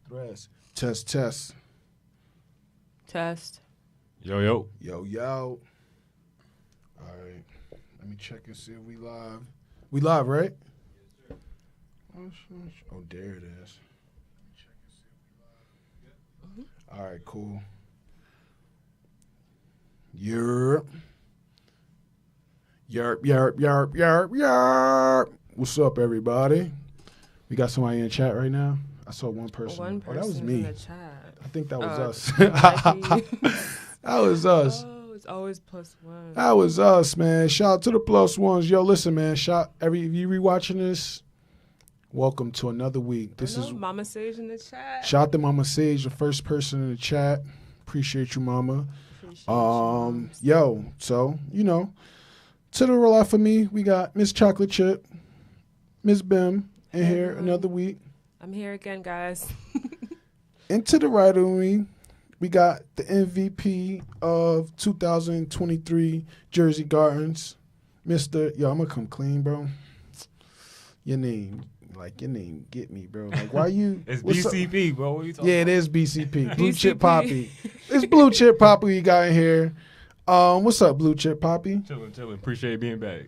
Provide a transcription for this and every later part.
Threads. Test, test. Test. Yo, yo. Yo, yo. All right. Let me check and see if we live. We live, right? Oh, there it is. All right, cool. Yerp. Yerp, yerp, yerp, yerp, yerp. What's up, everybody? We got somebody in chat right now. I saw one person. One Oh, person that was in me. the chat. I think that was us. Lucky. That was us. Oh, it's always +1. That was us, man. Shout out to the plus ones. Yo, listen, man. If you rewatching this, welcome to another week. This is Mama Sage in the chat. shout out to Mama Sage, the first person in the chat. Appreciate you, Mama. Appreciate you, Yo, so to the left of me, we got Miss Chocolate Chip, Miss Bim in here another week. I'm here again, guys. And to the right of me, we got the MVP of 2023 Jersey Gardens, Mr. Yo, I'm gonna come clean, bro. Your name get me, bro. Like, why you? It's what's up? BCP, bro. What you talking Yeah, it about? is BCP. Blue Chip BCP. Poppy. It's Blue Chip Poppy we got in here. What's up, Blue Chip Poppy? Chilling. Appreciate being back.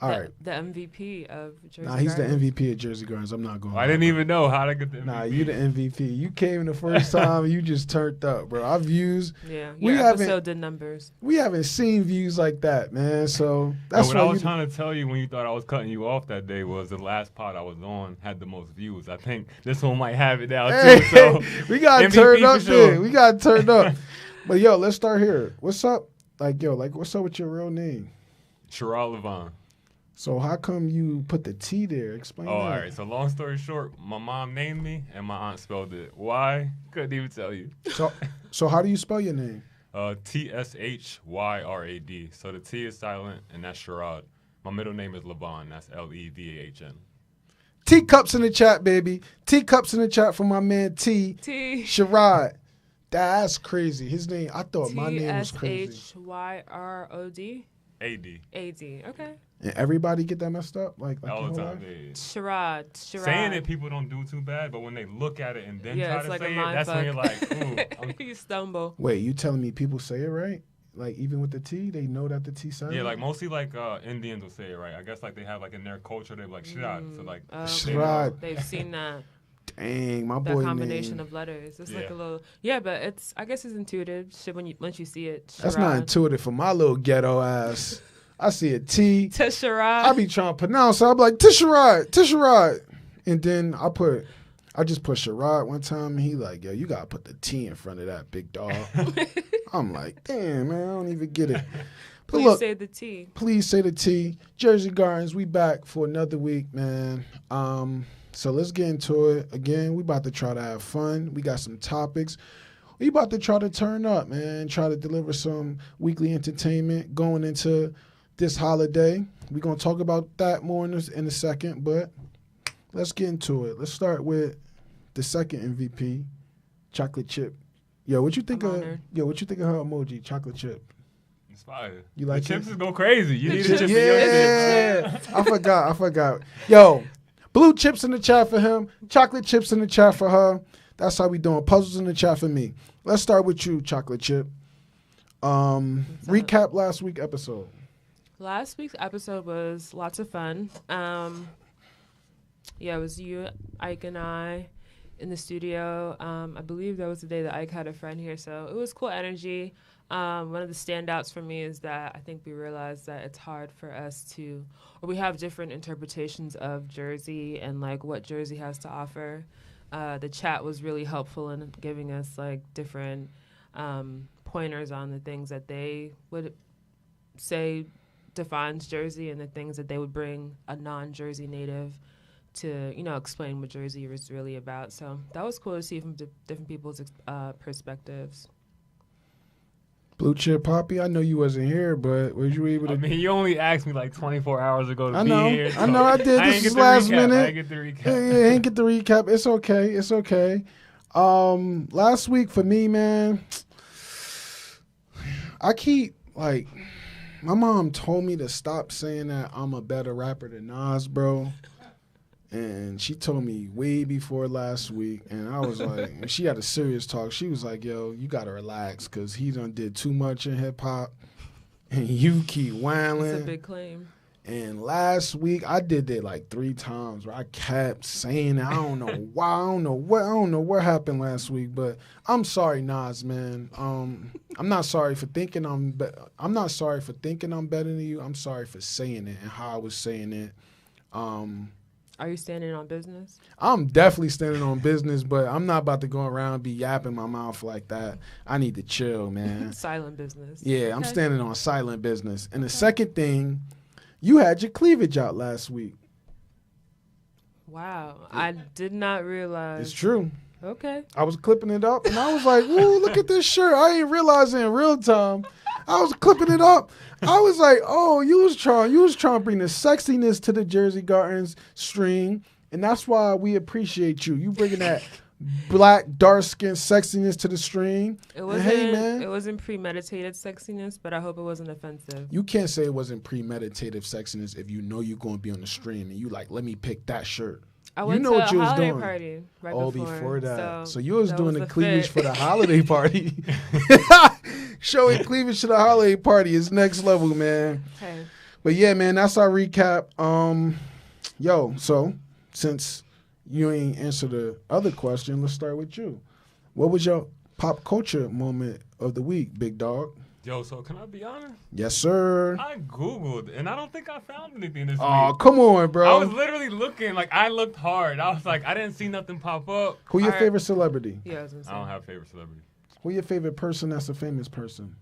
All right. The MVP of Jersey Nah, he's the Gardens. MVP of Jersey Gardens. I'm not going. I didn't even know how to get the MVP. Nah, you the MVP. You came the first time and you just turned up, bro. Our views, Yeah, We your haven't- episode did numbers. we haven't seen views like that, man. So that's what why I was you. trying to tell you when you thought I was cutting you off that day was the last pod I was on had the most views. I think this one might have it now Hey, too. So we got MVP turned up for sure. there. We got turned up. But yo, let's start here. What's up? What's up with your real name? Sherrod Levine. So how come you put the T there? Explain Oh, that. all right. So long story short, my mom named me and my aunt spelled it. Why? Couldn't even tell you. So how do you spell your name? TSHYRAD. So the T is silent, and that's Sherrod. My middle name is Levon. That's LEVAHN. Teacups in the chat, baby. Teacups in the chat for my man T. T Sherrod. That's crazy. His name, I thought my name was crazy. TSHYROD AD. AD. Okay. And everybody get that messed up? Like All your the whole time. life? Yeah. Sherrod. Saying it, people don't do too bad, but when they look at it and then Yeah, try it's to like a say it, mind that's when you're fuck. like, ooh. You stumble. Wait, you telling me people say it right? Like even with the T, they know that the T sounds Yeah, like mostly like Indians will say it right. I guess like they have like in their culture, they're like Sherrod. So like, Sherrod. They've seen that Dang, my that boy combination name. of letters. It's like Yeah. a little but it's I guess it's intuitive. Shit, once you see it. That's not Sherrod. intuitive for my little ghetto ass. I see a T. To Sherrod. I be trying to pronounce it. I'm like, Tisharad. And then I just put Sherrod one time, and he like, yo, you gotta put the T in front of that, big dog. I'm like, damn, man, I don't even get it. But Please look, say the T. please say the T. Jersey Gardens, we back for another week, man. So let's get into it. Again, we about to try to have fun. We got some topics. We about to try to turn up, man. Try to deliver some weekly entertainment going into this holiday. We're going to talk about that more in a second, but let's get into it. Let's start with the second MVP, Chocolate Chip. Yo, what you think I'm of honored. what you think of her emoji, Chocolate Chip? inspired. You like the chips it? is go crazy. You need a chips- chip in your Yeah, chips. I forgot. Yo, blue chips in the chat for him, chocolate chips in the chat for her. That's how we doing. Puzzles in the chat for me. Let's start with you, Chocolate Chip. Recap last week's episode. Last week's episode was lots of fun. It was you, Ike, and I in the studio. I believe that was the day that Ike had a friend here, so it was cool energy. One of the standouts for me is that I think we realized that it's hard for us we have different interpretations of Jersey and like what Jersey has to offer. The chat was really helpful in giving us like different pointers on the things that they would say defines Jersey and the things that they would bring a non-Jersey native to, explain what Jersey is really about. So that was cool to see from different people's perspectives. Blue Chip Poppy, I know you wasn't here, but was you able to? I mean, you only asked me like 24 hours ago to I be know, here. I know, I did. I This ain't is get the last recap. minute. I ain't get the recap. Yeah, ain't get the recap. It's okay. It's okay. Last week for me, man, I keep like, my mom told me to stop saying that I'm a better rapper than Nas, bro. And she told me way before last week, and I was like, and she had a serious talk. She was like, yo, you got to relax because he done did too much in hip-hop, and you keep wailing. It's a big claim. And last week, I did it like 3 times where I kept saying it. I don't know why. I don't know what happened last week, but I'm sorry, Nas, man. I'm not sorry for thinking I'm not sorry for thinking I'm better than you. I'm sorry for saying it and how I was saying it. Are you standing on business? I'm definitely standing on business, but I'm not about to go around and be yapping my mouth like that. I need to chill, man. Silent business. Yeah, Okay. I'm standing on silent business. And the second thing, you had your cleavage out last week. Wow. I did not realize. It's true. Okay. I was clipping it up, and I was like, "Ooh, look at this shirt!" I ain't realizing in real time. I was clipping it up. I was like, "Oh, you was trying to bring the sexiness to the Jersey Gardens stream, and that's why we appreciate you. You bringing that black, dark skin sexiness to the stream. It And wasn't. hey, man, It wasn't premeditated sexiness, but I hope it wasn't offensive. you can't say it wasn't premeditative sexiness if you know you're going to be on the stream and you like, let me pick that shirt. I went know to what a you was holiday doing. party right Oh, before. before that. So you was that doing the cleavage fit. for the holiday party. Showing cleavage to the holiday party is next level, man. Hey, But yeah, man, that's our recap. So since you ain't answered the other question, let's start with you. What was your pop culture moment of the week, big dog? Yo, so can I be honest? Yes, sir. I Googled, and I don't think I found anything this Oh, week. come on, I bro. was literally looking, like, I looked hard. I was like, I didn't see nothing pop up. Who your Alright. favorite celebrity? yeah, I was gonna say. I don't have favorite celebrity. Who your favorite person that's a famous person?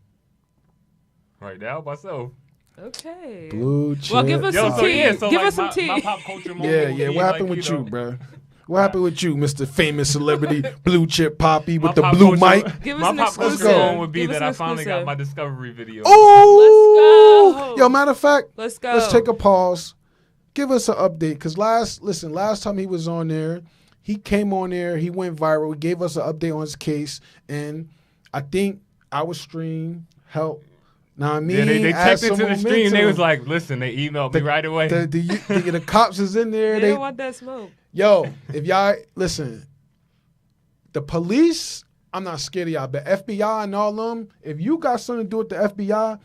Right now, myself. Okay. Blue Chip. Well, give us Yo, some so tea. yeah, so Give like us some tea. my pop culture moment. Yeah, would yeah. be What happened like, with you, know, bro? What happened with you, Mr. Famous Celebrity, Blue Chip Poppy with my the pop blue culture- mic? Give us My an pop exclusive. culture moment would be Give us that an I finally got exclusive. my Discovery video. Oh, Let's go. Yo, matter of fact, Let's go. let's take a pause. Give us an update, because last time he was on there, he came on there, he went viral, he gave us an update on his case, and I think our stream helped. Now I mean, Yeah, they add checked some into the stream. They momentum. was like, listen, they emailed me right away. The cops is in there. They They don't want that smoke. Yo, if y'all listen, the police, I'm not scared of y'all, but FBI and all them, if you got something to do with the FBI,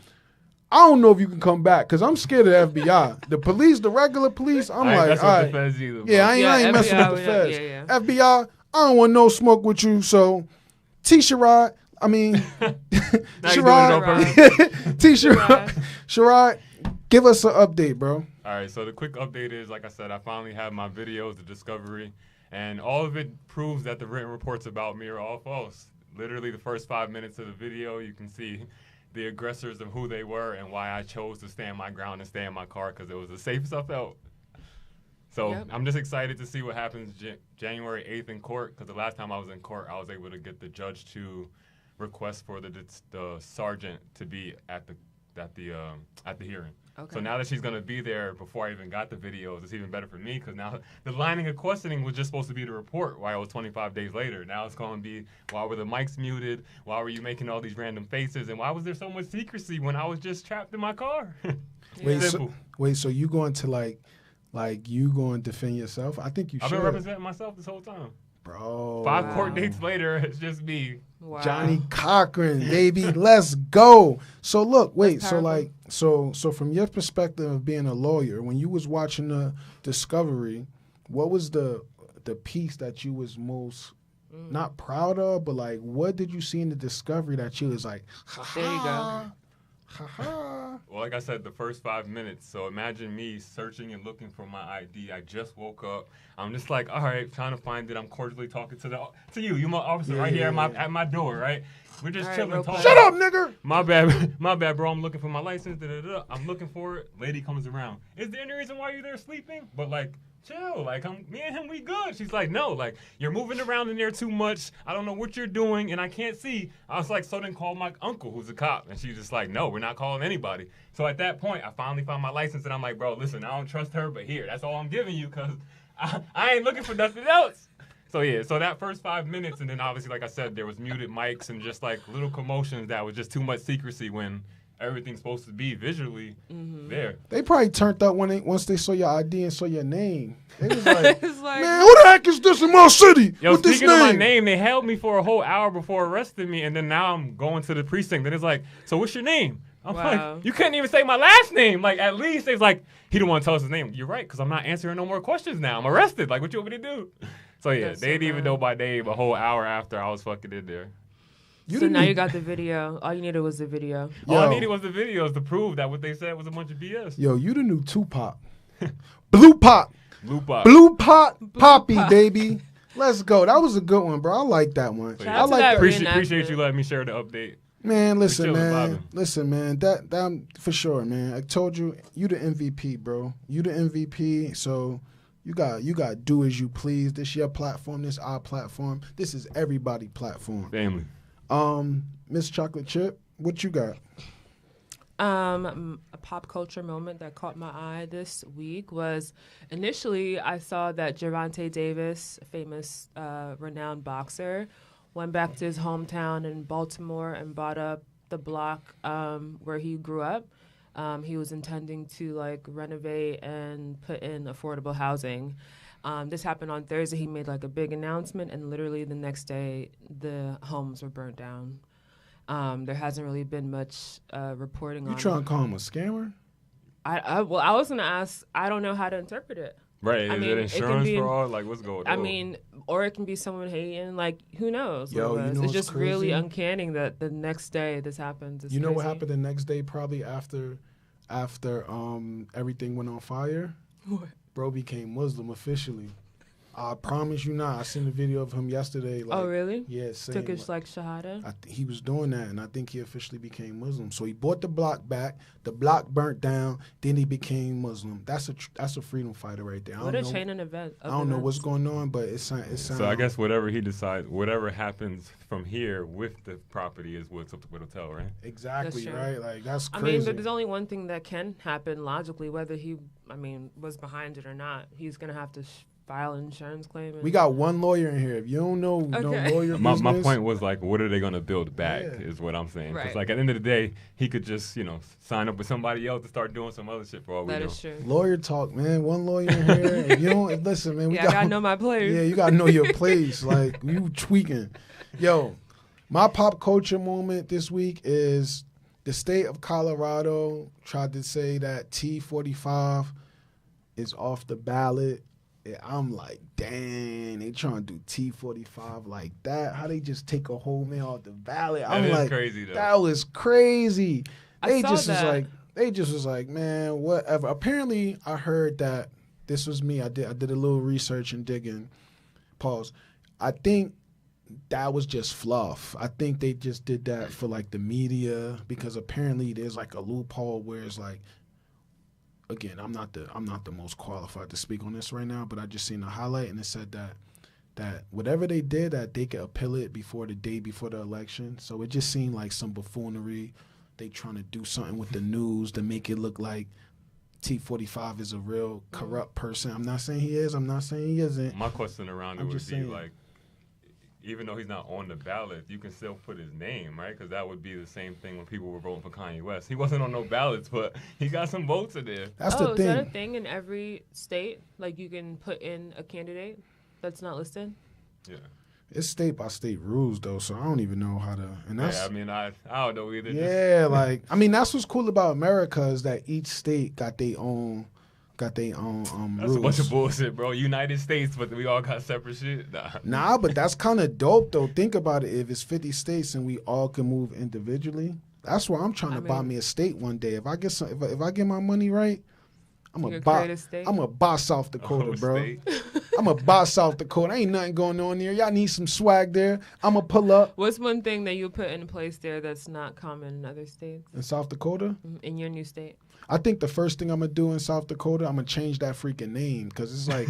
I don't know if you can come back because I'm scared of the FBI. The police, the regular police, I'm I ain't like, messing all with the right. feds either. Yeah, I Yeah, ain't messing FBI, with the yeah, feds. yeah. FBI, I don't want no smoke with you. So, T-Sherrod, I mean, Now you doing it on Sherrod. purpose. T-Sherrod, Sherrod, give us an update, bro. All right, so the quick update is, like I said, I finally have my videos, the Discovery, and all of it proves that the written reports about me are all false. Literally, the first 5 minutes of the video, you can see the aggressors of who they were and why I chose to stand my ground and stay in my car because it was the safest I felt. So Yep. I'm just excited to see what happens January 8th in court because the last time I was in court, I was able to get the judge to request for the sergeant to be at the hearing. Okay. So now that she's going to be there before I even got the videos, it's even better for me because now the lining of questioning was just supposed to be the report why it was 25 days later. Now it's going to be why were the mics muted? Why were you making all these random faces? And why was there so much secrecy when I was just trapped in my car? Wait, Simple. so you going to like you going to defend yourself? I think you I've should. been representing myself this whole time. Bro. 5 court dates later, it's just me. Wow. Johnny Cochran, baby, let's go. So look, wait, That's so powerful. like, so from your perspective of being a lawyer, when you was watching the Discovery, what was the piece that you was most not proud of, but like, what did you see in the Discovery that you was like, There you go. ha ha? Well, like I said, the first 5 minutes. So imagine me searching and looking for my ID. I just woke up. I'm just like, all right, trying to find it. I'm cordially talking to you. You my officer right here at my door, right? We're just All right, chilling, real talking. Shut up, nigga. My bad, bro. I'm looking for my license. Da-da-da. I'm looking for it. Lady comes around. Is there any reason why you're there sleeping? But like, chill. Like, me and him, we good. She's like, no. Like, you're moving around in there too much. I don't know what you're doing, and I can't see. I was like, so then call my uncle, who's a cop. And she's just like, no, we're not calling anybody. So at that point, I finally found my license, and I'm like, bro, listen, I don't trust her, but here, that's all I'm giving you, because I ain't looking for nothing else. So yeah, so that first 5 minutes, and then obviously, like I said, there was muted mics and just like little commotions that was just too much secrecy when everything's supposed to be visually there. They probably turned up once they saw your ID and saw your name. They was like, It's like, man, who the heck is this in my city? Yo, with this speaking of my name? name, they held me for a whole hour before arresting me, and then now I'm going to the precinct. And it's like, so what's your name? I'm Wow. like, you couldn't even say my last name. Like, at least it's like, he didn't want to tell us his name. You're right, because I'm not answering no more questions now. I'm arrested. Like, what you want me to do? So, yeah, That's they so didn't even bad. know my name a whole hour after I was fucking in there. so now you got the video. All you needed was the video. All I Yo. needed was the videos to prove that what they said was a bunch of BS. Yo, you the new Tupac. Blue Pop. Loop up. Blue Pop Poppy, baby. Let's go. That was a good one, bro. I like that one. Shout I out to like that that. Appreciate you letting me share the update. Man, listen, chilling, man. vibing. Listen, man. That for sure, man. I told you, you the MVP, bro. You the MVP. So you got to do as you please. This your platform. This our platform. This is everybody platform. Family. Miss Chocolate Chip, what you got? A pop culture moment that caught my eye this week was initially I saw that Gervonta Davis, a famous, renowned boxer, went back to his hometown in Baltimore and bought up the block where he grew up. He was intending to like renovate and put in affordable housing. This happened on Thursday. He made like a big announcement, and literally the next day, the homes were burnt down. There hasn't really been much reporting You on trying it. to call him a scammer? I was gonna ask. I don't know how to interpret it. Right. I Is mean, it it can insurance be- fraud? Like, what's going on? I mean, or it can be someone hating. Like, who knows? Yo, what it you was. know It's what's just really crazy? uncanny that the next day this happens. It's You know what crazy. happened the next day? Probably after everything went on fire. What? Bro became Muslim officially. I promise you not. I seen a video of him yesterday. Like, Oh, really? Yeah, saying, Took his like shahada. he was doing that, and I think he officially became Muslim. So he bought the block back. The block burnt down. Then he became Muslim. That's a freedom fighter right there. What a chain and event. I don't know what's going on, but it sounds. So I guess whatever he decides, whatever happens from here with the property is what's up to tell, right? Exactly That's true. right. Like that's I crazy. mean, but there's only one thing that can happen logically, whether he, was behind it or not. He's gonna have to file an insurance claim. And We got one lawyer in here. If you don't know no Okay. lawyer My business, point was like, what are they gonna build back? Yeah. Is what I'm saying. Right. Because like at the end of the day, he could just sign up with somebody else to start doing some other shit for all we that know. is true. lawyer talk, man. One lawyer in here. If you don't listen, man. We Yeah, I gotta know my players. Yeah, you gotta know your place. Like you tweaking. Yo, my pop culture moment this week is the state of Colorado tried to say that T45 is off the ballot. And I'm like, dang, they trying to do T45 like that. How they just take a whole man off the ballot? That I'm is like, crazy though. that was crazy. I They saw just was that. like, man, whatever. Apparently, I heard that this was me. I did a little research and digging. Pause. I think that was just fluff. I think they just did that for like the media because apparently there's like a loophole where it's like, again, I'm not the most qualified to speak on this right now, but I just seen a highlight and it said that whatever they did, that they could appeal it before the day before the election. So it just seemed like some buffoonery. They trying to do something with the news to make it look like T45 is a real corrupt person. I'm not saying he is. I'm not saying he isn't. My question around it I'm would just be saying. like, even though he's not on the ballot, you can still put his name, right? Because that would be the same thing when people were voting for Kanye West. He wasn't on no ballots, but he got some votes in there. That's Oh, the is that a thing. thing in every state? Like you can put in a candidate that's not listed? Yeah. It's state by state rules though, so I don't even know how to. And that's Yeah, I mean, I don't know either. yeah, like I mean that's what's cool about America is that each state got their own That's rules. a bunch of bullshit, bro. United States, but we all got separate shit. Nah. Nah, but that's kind of dope though. Think about it. If it's 50 states and we all can move individually, that's why I'm trying to buy me a state one day. If I get if I get my money right, I'm You a could buy. create a state? I'm a buy South Dakota, Whole bro. state. I'm a buy South Dakota. Ain't nothing going on there. Y'all need some swag there. I'm gonna pull up What's one thing that you put in place there that's not common in other states? in South Dakota. In your new state? I think the first thing I'm gonna do in South Dakota, I'm gonna change that freaking name because it's like,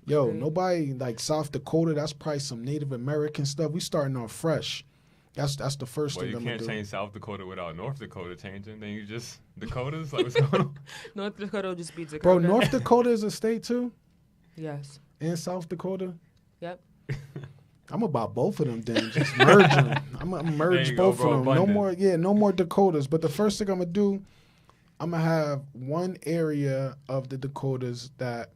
yo, Right. nobody like South Dakota. That's probably some Native American stuff. We starting off fresh. That's the first Well, thing you I'm can't gonna do. change South Dakota without North Dakota changing. Then you just Dakotas. Like what's going on? North Dakota will just be Dakota. Bro, North Dakota is a state too, Yes. and South Dakota. Yep. I'm about both of them then. Just merge them. I'm gonna merge both of them. No more Dakotas. But the first thing I'm gonna do, I'm gonna have one area of the Dakotas that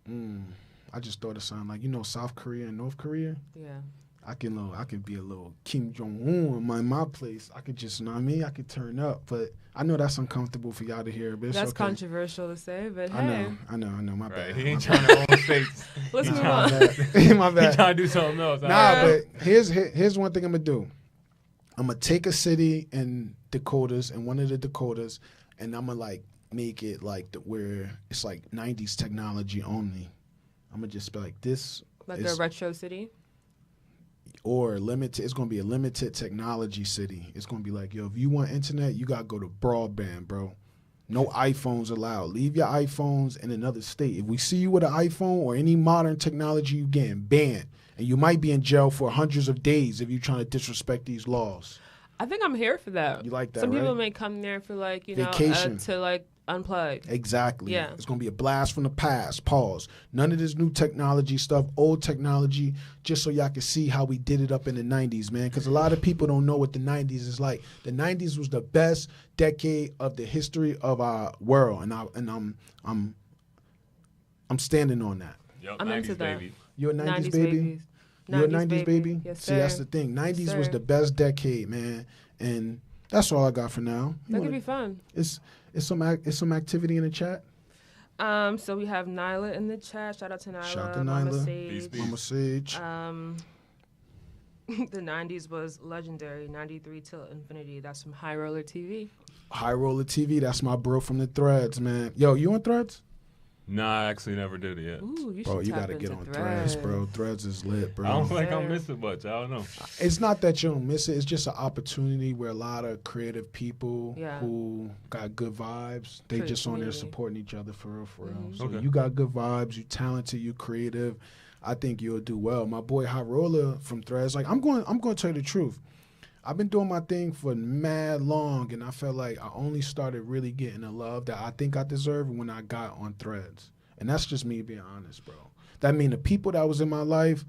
I just thought it sounded like, South Korea and North Korea. Yeah. I can be a little Kim Jong-un in my place. I could just, I could turn up. But I know that's uncomfortable for y'all to hear. But That's okay. Controversial to say, but hey. I know. My Right. bad. He ain't trying to own states. Let's move My on. bad. My bad. He trying to do something else. But here's one thing I'm gonna do. I'm gonna take a city in Dakotas, in one of the Dakotas, and I'm gonna make it where it's 90s technology only. I'm gonna just be like this. Like a retro city? Or limited. It's gonna be a limited technology city. It's gonna be like, if you want internet, you gotta go to broadband, bro. No iPhones allowed. Leave your iPhones in another state. If we see you with an iPhone or any modern technology, you getting banned. And you might be in jail for hundreds of days if you're trying to disrespect these laws. I think I'm here for that. You like that, Some right? people may come there for Vacation. to unplug. Exactly. Yeah. It's going to be a blast from the past. Pause. None of this new technology stuff, old technology, just so y'all can see how we did it up in the 90s, man. Because a lot of people don't know what the 90s is like. The 90s was the best decade of the history of our world, and I'm standing on that. Yep, I'm 90s, into that. baby. You're a 90s, baby? babies. You're a 90s baby? Yes, See, that's the sir. thing. 90s Yes, was sir. the best decade, man. And that's all I got for now. That could be fun. It's some activity in the chat. So we have Nyla in the chat. Shout out to Nyla. Shout out to Mama Nyla. Sage. Peace. Mama Sage. The 90s was legendary. 93 till infinity. That's from High Roller TV. High Roller TV. That's my bro from the Threads, man. Yo, you on Threads? Nah, I actually never did it yet. Ooh, you Bro, should you tap gotta get into on Threads, bro. Threads is lit, I bro. don't feel like Sir. I'm missing much. I don't know. It's not that you don't miss it. It's just an opportunity where a lot of creative people Yeah. who got good vibes, they For the just on there community. supporting each other for real, for real. Mhm. So Okay. you got good vibes, you talented, you creative. I think you'll do well. My boy High Roller from Threads, I'm going to tell you the truth. I've been doing my thing for mad long, and I felt like I only started really getting the love that I think I deserve when I got on Threads. And that's just me being honest, bro. That mean the people that was in my life,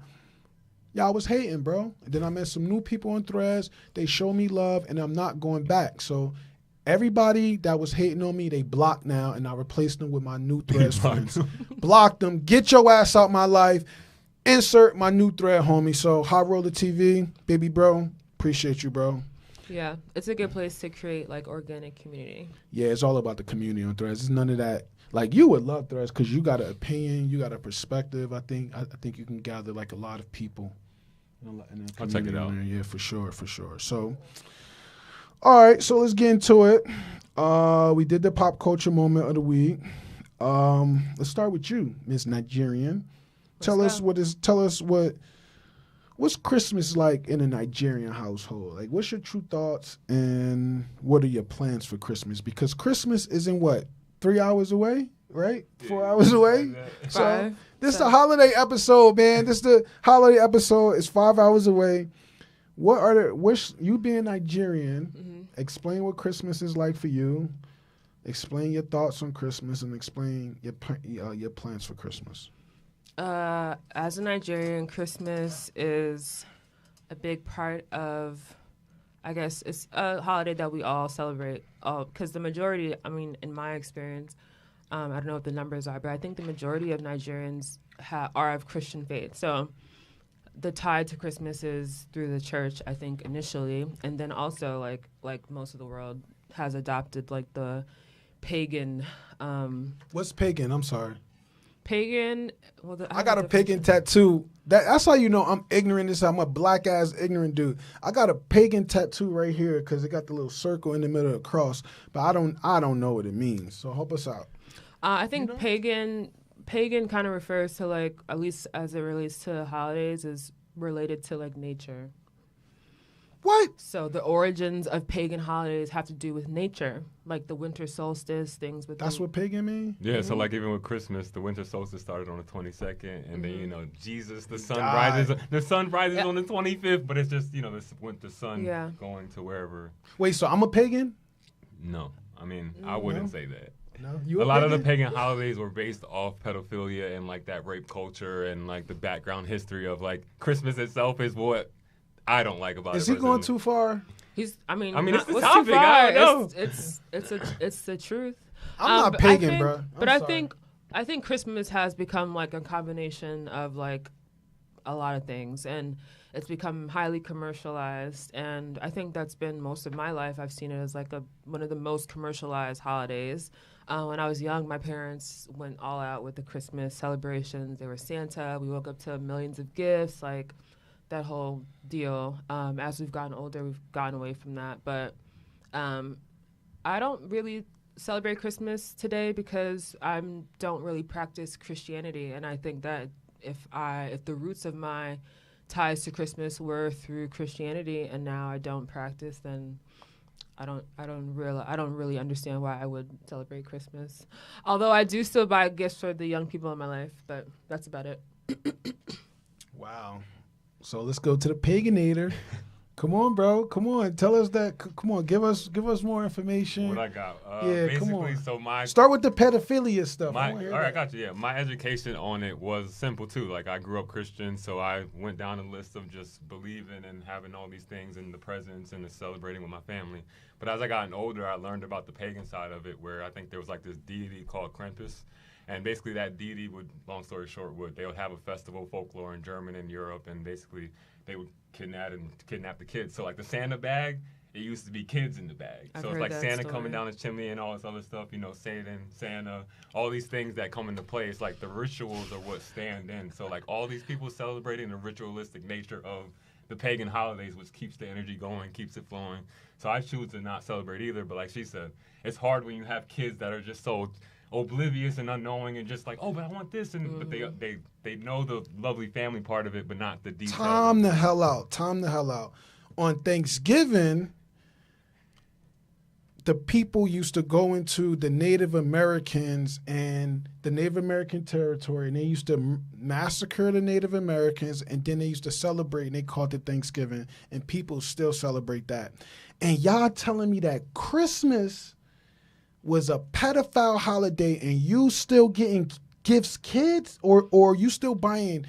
y'all was hating, bro. And then I met some new people on Threads. They show me love, and I'm not going back. So everybody that was hating on me, they blocked now, and I replaced them with my new Threads blocked friends. Blocked them. Get your ass out my life. Insert my new thread, homie. So High Roller TV, baby bro, appreciate you, bro. Yeah, it's a good place to create organic community. Yeah, it's all about the community on Threads. It's none of that. You would love Threads because you got an opinion, you got a perspective. I think you can gather a lot of people. In the I'll check it community out. on there. Yeah, for sure. So, all right, so let's get into it. We did the pop culture moment of the week. Let's start with you, Miss Nigerian. Tell us what's Christmas like in a Nigerian household? What's your true thoughts and what are your plans for Christmas? Because Christmas isn't 3 hours away, right? 4 hours away. So 5. this is the holiday episode, man. This is the holiday episode. It's 5 hours away. What's you being Nigerian? Explain what Christmas is like for you. Explain your thoughts on Christmas and explain your plans for Christmas. As a Nigerian, Christmas is a big part of, I guess, it's a holiday that we all celebrate. Because the majority, in my experience, I don't know what the numbers are, but I think the majority of Nigerians are of Christian faith. So the tie to Christmas is through the church, I think, initially. And then also, like most of the world has adopted, the pagan. What's pagan? I'm sorry. Pagan. I got a pagan tattoo. That's how you know I'm ignorant. I'm a black ass ignorant dude. I got a pagan tattoo right here because it got the little circle in the middle of the cross, but I don't know what it means. So help us out. I think pagan kind of refers to at least as it relates to holidays, is related to nature. What? So the origins of pagan holidays have to do with nature, like the winter solstice, things with. That's what pagan mean? Yeah, so even with Christmas, the winter solstice started on the 22nd, and then Jesus, the sun God. rises. The sun rises on the 25th, but it's just the sun Yeah. going to wherever. Wait, so I'm a pagan? No, I wouldn't say that. No, you a lot of the pagan? pagan holidays were based off pedophilia and like that rape culture and like the background history of like Christmas itself is what I don't like about it. Is he going personally. too far? I mean, it's the what's topic, too far? I don't know. It's the truth. I'm not but pagan, I think, bro. But I think Christmas has become like a combination of like a lot of things, and it's become highly commercialized. And I think that's been most of my life. I've seen it as like one of the most commercialized holidays. When I was young, my parents went all out with the Christmas celebrations. They were Santa. We woke up to millions of gifts, like that whole deal. As we've gotten older, we've gotten away from that. But I don't really celebrate Christmas today because I don't really practice Christianity, and I think that if the roots of my ties to Christmas were through Christianity, and now I don't practice, then I don't really understand why I would celebrate Christmas. Although I do still buy gifts for the young people in my life, but that's about it. Wow. So let's go to the paganator. Come on, bro. Come on. Tell us that. Come on. Give us more information. What I got? Yeah, basically, come on. So my Start with the pedophilia stuff. all right, I got you. Yeah, my education on it was simple too. Like I grew up Christian, so I went down a list of just believing and having all these things and the presents and the celebrating with my family. But as I gotten older, I learned about the pagan side of it, where I think there was like this deity called Krampus. And basically that deity would, long story short, they would have a festival folklore in Germany and Europe, and basically they would kidnap the kids. So like the Santa bag, it used to be kids in the bag. I've So it's heard like that Santa story. coming down the chimney and all this other stuff, Satan, Santa, all these things that come into play. It's like the rituals are what stand in. So like all these people celebrating the ritualistic nature of the pagan holidays, which keeps the energy going, keeps it flowing. So I choose to not celebrate either, but like she said, it's hard when you have kids that are just so oblivious and unknowing and just like, oh, but I want this, and but they know the lovely family part of it, but not the details. Time the hell out. On Thanksgiving, the people used to go into the Native Americans and the Native American territory, and they used to massacre the Native Americans, and then they used to celebrate, and they called it Thanksgiving, and people still celebrate that. And y'all telling me that Christmas was a pedophile holiday, and you still getting gifts, kids, or you still buying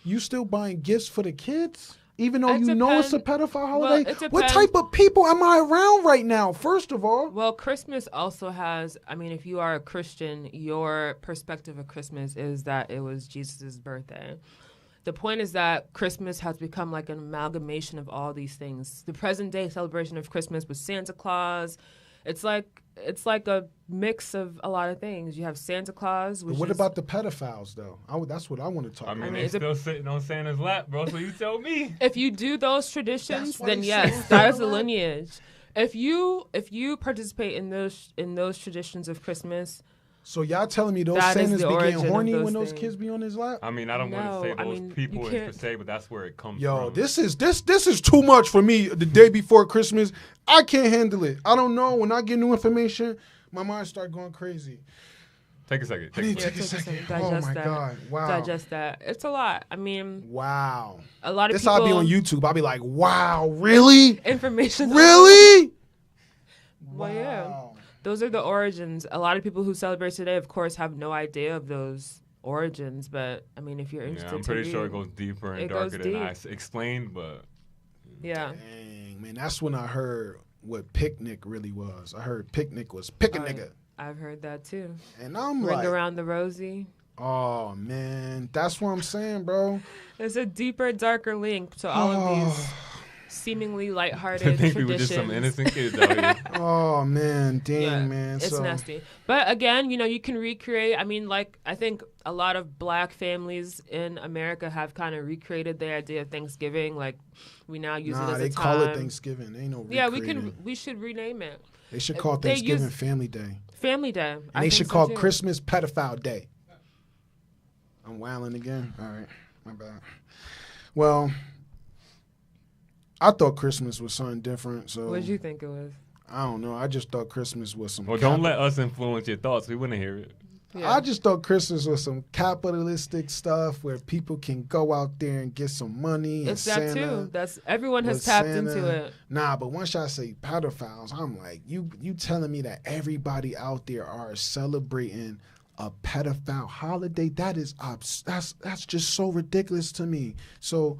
gifts for the kids, even though you know it's a pedophile holiday? Well, what type of people am I around right now? First of all, Well, Christmas also has, if you are a Christian, your perspective of Christmas is that it was Jesus' birthday. The point is that Christmas has become like an amalgamation of all these things. The present day celebration of Christmas with Santa Claus, it's like a mix of a lot of things. You have Santa Claus. what about the pedophiles though? That's what I want to talk about. They still sitting on Santa's lap, bro. So you tell me. If you do those traditions, That's why then they yes, say that is the that. lineage. If you participate in those traditions of Christmas, So y'all telling me those That is Santas the be getting origin of horny those when those things. kids be on his lap? I mean, I don't want No, to say I those mean, people you in can't- per se, but that's where it comes Yo, from. this is too much for me. The day before Christmas, I can't handle it. I don't know. When I get new information, my mind start going crazy. Take a second. I need Take to a take a second. second. digest Oh my that. God! Wow. Digest that. It's a lot. Wow. A lot of This people. I'll be on YouTube. I'll be like, wow, really, Information. really. Well, yeah. Wow. Those are the origins. A lot of people who celebrate today, of course, have no idea of those origins. But if you're interested, Yeah, I'm pretty sure it goes deeper and It goes darker than I deep. explained, but Yeah. Dang, man, that's when I heard what picnic really was. I heard picnic was pick a nigga, I've heard that too. and I'm Ring like, around the rosy. oh man, that's what I'm saying, bro. There's a deeper, darker link to all of these seemingly I lighthearted think we traditions. were just some innocent kids out here. Oh man, dang Yeah, man. it's So nasty. But again, you can recreate. I think a lot of black families in America have kind of recreated the idea of Thanksgiving. Like we now use it as they a time. call it Thanksgiving. Ain't no Yeah, recreating. we should rename it They should call they Thanksgiving use- Family Day, Family Day. and they should call Christmas Pedophile Day. I'm wilding again. All right, my bad. Well, I thought Christmas was something different. So What did you think it was? I don't know. I just thought Christmas was some. Well, don't let us influence your thoughts. We want to hear it. Yeah. I just thought Christmas was some capitalistic stuff where people can go out there and get some money. It's and that Santa too. That's everyone has was tapped Santa. into it. Nah, but once y'all say pedophiles, I'm like, you telling me that everybody out there are celebrating a pedophile holiday? That is that's just so ridiculous to me. So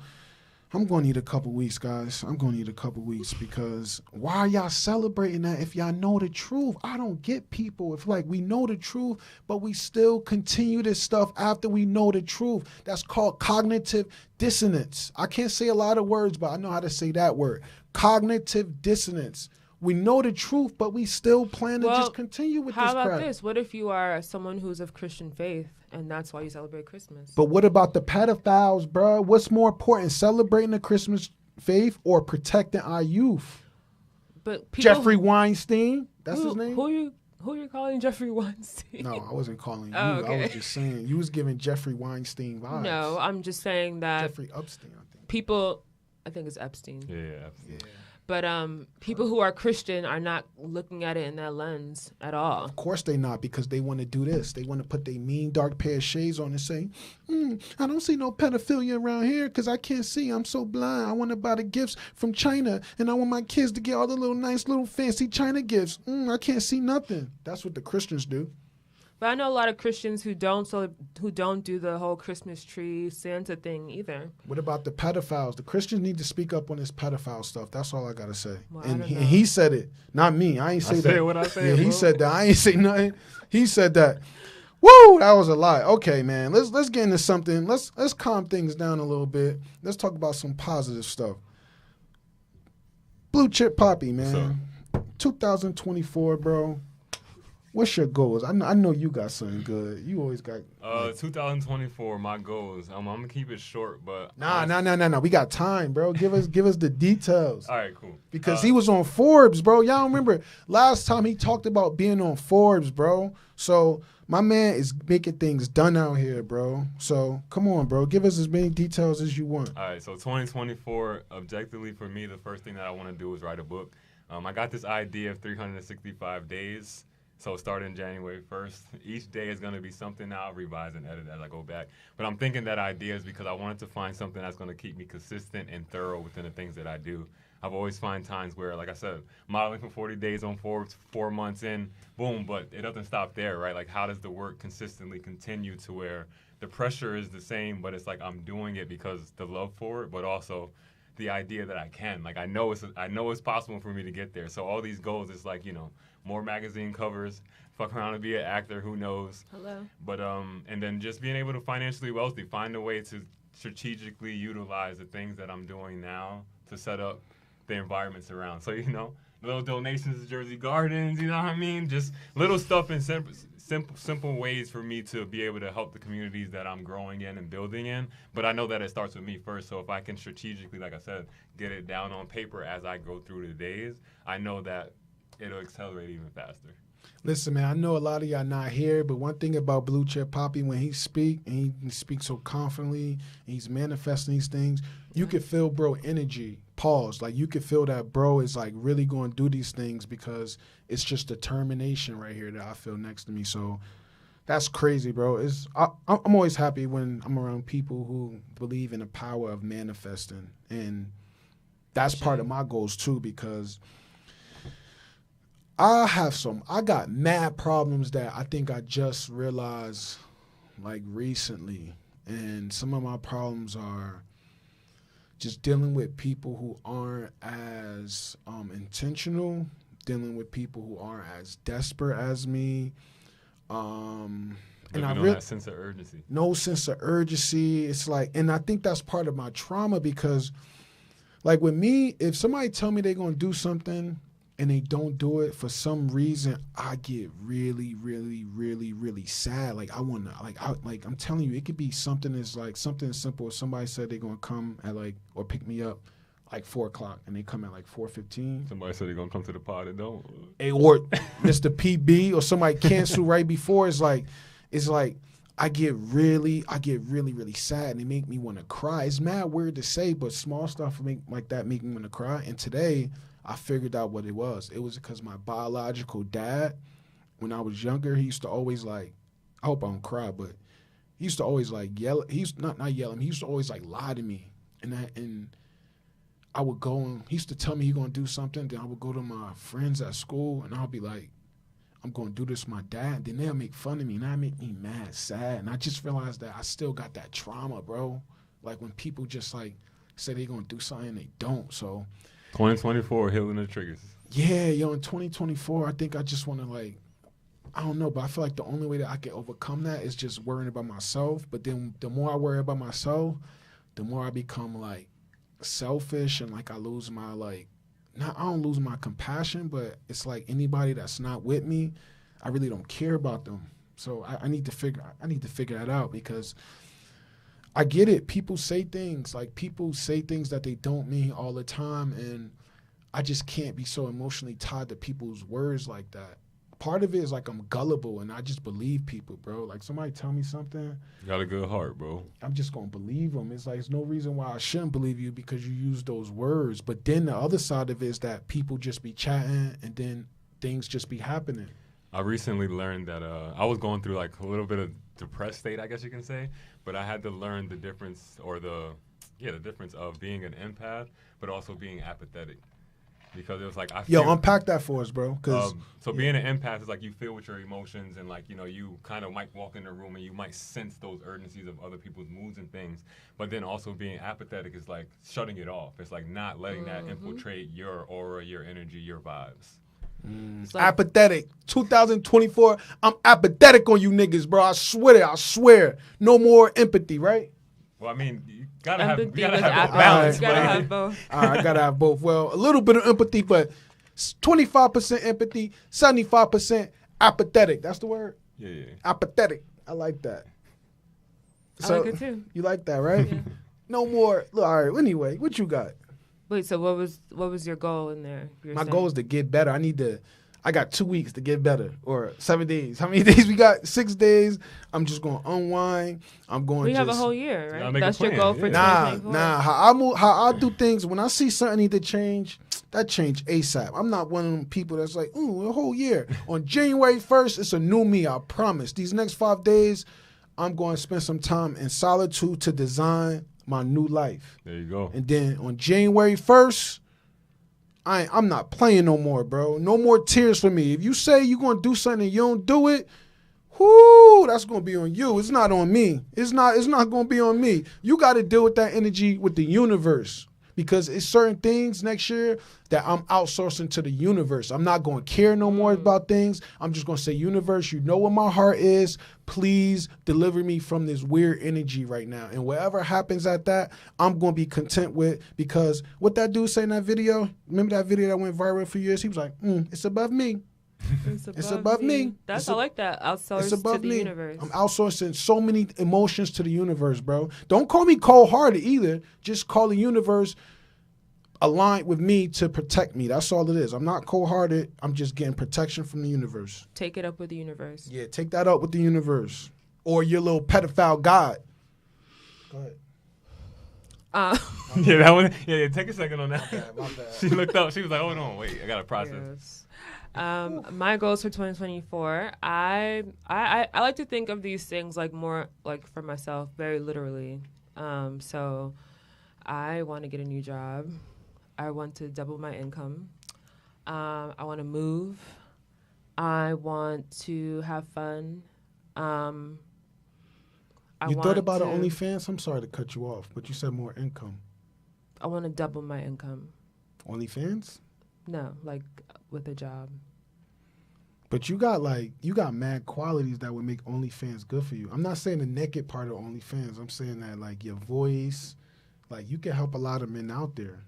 I'm going to need a couple weeks, guys. I'm going to need a couple weeks because why are y'all celebrating that if y'all know the truth? I don't get people. If like we know the truth, but we still continue this stuff after we know the truth. That's called cognitive dissonance. I can't say a lot of words, but I know how to say that word. Cognitive dissonance. We know the truth, but we still plan to just continue with this How about crap. this? What if you are someone who's of Christian faith and that's why you celebrate Christmas? But what about the pedophiles, bro? What's more important, celebrating the Christmas faith or protecting our youth? But people, Jeffrey Weinstein, that's his name? Who you calling Jeffrey Weinstein? No, I wasn't calling you. Oh, okay. I was just saying, you was giving Jeffrey Weinstein vibes. No, I'm just saying that Jeffrey Epstein, I think. people, I think it's Epstein. Yeah. But people who are Christian are not looking at it in that lens at all. Of course they not, because they want to do this. They want to put their mean dark pair of shades on and say, I don't see no pedophilia around here because I can't see. I'm so blind. I want to buy the gifts from China, and I want my kids to get all the little nice little fancy China gifts. I can't see nothing. That's what the Christians do. But I know a lot of Christians who don't do the whole Christmas tree Santa thing either. What about the pedophiles? The Christians need to speak up on this pedophile stuff. That's all I gotta say. Well, and I don't know. he said it, not me. I ain't say that. said what I said, Yeah, he bro. said that. I ain't say nothing. He said that. Woo! That was a lie. Okay, man. Let's get into something. Let's calm things down a little bit. Let's talk about some positive stuff. Blue Chip Poppy, man. 2024, bro. What's your goals? I know you got something good. You always got. 2024, my goals. I'm gonna keep it short, but Nah. We got time, bro. Give us the details. All right, cool. Because he was on Forbes, bro. Y'all remember last time he talked about being on Forbes, bro. So my man is making things done out here, bro. So come on, bro. Give us as many details as you want. All right, so 2024, objectively for me, the first thing that I want to do is write a book. I got this idea of 365 days. So starting January 1st, each day is going to be something I'll revise and edit as I go back. But I'm thinking that idea is because I wanted to find something that's going to keep me consistent and thorough within the things that I do. I've always find times where, like I said, modeling for 40 days on Forbes, 4 months in, boom, but it doesn't stop there, right? Like, how does the work consistently continue to where the pressure is the same, but it's like I'm doing it because the love for it, but also the idea that I can. Like, I know it's possible for me to get there. So all these goals, it's like, more magazine covers, fuck around and be an actor, who knows. Hello. But and then just being able to financially wealthy, find a way to strategically utilize the things that I'm doing now to set up the environments around. So, little donations to Jersey Gardens, you know what I mean? Just little stuff in simple ways for me to be able to help the communities that I'm growing in and building in. But I know that it starts with me first. So if I can strategically, like I said, get it down on paper as I go through the days, I know that it'll accelerate even faster. Listen, man, I know a lot of y'all not here, but one thing about Blue Chip Poppy, when he speak, and he speaks so confidently, and he's manifesting these things, you can feel bro energy. Pause. Like, you can feel that bro is like really going to do these things because it's just determination right here that I feel next to me. So that's crazy, bro. I'm always happy when I'm around people who believe in the power of manifesting, and that's part of my goals too, because I got mad problems that I think I just realized like recently. And some of my problems are just dealing with people who aren't as intentional, dealing with people who aren't as desperate as me. And I really that sense of urgency. No sense of urgency. It's like, and I think that's part of my trauma because like with me, if somebody tell me they're going to do something and they don't do it for some reason, I get really, really, really, really sad. Like I want to, like I'm telling you, it could be something as like something simple. If somebody said they're gonna come at like or pick me up like 4:00 and they come at like 4:15. Somebody said they're gonna come to the pod and don't. Or Mr. PB or somebody cancel right before. It's like I get really, really sad, and they make me want to cry. It's mad weird to say, but small stuff like that make me want to cry. And today, I figured out what it was. It was because my biological dad, when I was younger, he used to always like I hope I don't cry, but he used to always like yell. He used not yelling. He used to always like lie to me, and I would go and he used to tell me he gonna do something. Then I would go to my friends at school and I'll be like, I'm gonna do this with my dad. Then they'll make fun of me and that make me mad, sad. And I just realized that I still got that trauma, bro. Like when people just like say they gonna do something, they don't. So 2024, healing the triggers. yeah, yo, in 2024, I think I just wanna like, I don't know, but I feel like the only way that I can overcome that is just worrying about myself. But then the more I worry about myself, the more I become like selfish and like I lose my like, I don't lose my compassion, but it's like anybody that's not with me, I really don't care about them. So I need to figure that out because I get it. People say things that they don't mean all the time, and I just can't be so emotionally tied to people's words like that. Part of it is like I'm gullible and I just believe people, bro. Like somebody tell me something, You got a good heart, bro. I'm just gonna believe them. It's like there's no reason why I shouldn't believe you because you use those words. But then the other side of it is that people just be chatting and then things just be happening. I recently learned that I was going through like a little bit of depressed state, I guess you can say, but I had to learn the difference the difference of being an empath, but also being apathetic. Because it was like Unpack that for us, bro. Being an empath is like you feel with your emotions and like you kind of might walk in the room and you might sense those urgencies of other people's moods and things. But then also being apathetic is like shutting it off. It's like not letting that infiltrate your aura, your energy, your vibes. Like, apathetic. 2024. I'm apathetic on you niggas, bro. I swear. No more empathy, right? Well, I mean, you gotta have empathy a with balance. You gotta man. have both. All right, I gotta have both. Well, a little bit of empathy, but 25% empathy, 75% apathetic. That's the word? Yeah. Apathetic. I like that. I like it too. You like that, right? Yeah. No more. Look, all right, anyway, what you got? Wait, so what was your goal in there? My goal is to get better. I got 2 weeks to get better, or 7 days. How many days we got? 6 days. I'm just going to unwind. I'm going We to have a whole year, gotta right? make a That's your plan, goal for yeah. 2024. Nah. How I do things, when I see something need to change, that change ASAP. I'm not one of them people that's like, ooh, a whole year. On January 1st, it's a new me, I promise. These next 5 days, I'm going to spend some time in solitude to design my new life. There you go. And then on January 1st, I'm not playing no more, bro. No more tears for me. If you say you're going to do something and you don't do it, whoo, that's going to be on you. It's not on me. It's not going to be on me. You got to deal with that energy with the universe, because it's certain things next year that I'm outsourcing to the universe. I'm not going to care no more about things. I'm just going to say, universe, you know what my heart is. Please deliver me from this weird energy right now. And whatever happens at that, I'm going to be content with, because what that dude say in that video, remember that video that went viral for years? He was like, it's above me. It's above me. I like that. Outsource It's above to the me. universe. I'm outsourcing so many emotions to the universe, bro. Don't call me cold-hearted either. Just call the universe aligned with me to protect me. That's all it is. I'm not cold-hearted. I'm just getting protection from the universe. Take it up with the universe. Yeah, take that up with the universe. Or your little pedophile god. Go ahead. Yeah, that one. Yeah, take a second on that. My bad. She looked up. She was like, "Hold on, wait, I gotta process." Yes. My goals for 2024. I like to think of these things like more like for myself, very literally. So I want to get a new job. I want to double my income. I want to move. I want to have fun. You thought about OnlyFans? I'm sorry to cut you off, but you said more income. I want to double my income. OnlyFans? No, like with a job. But you got mad qualities that would make OnlyFans good for you. I'm not saying the naked part of OnlyFans. I'm saying that like your voice, like you can help a lot of men out there.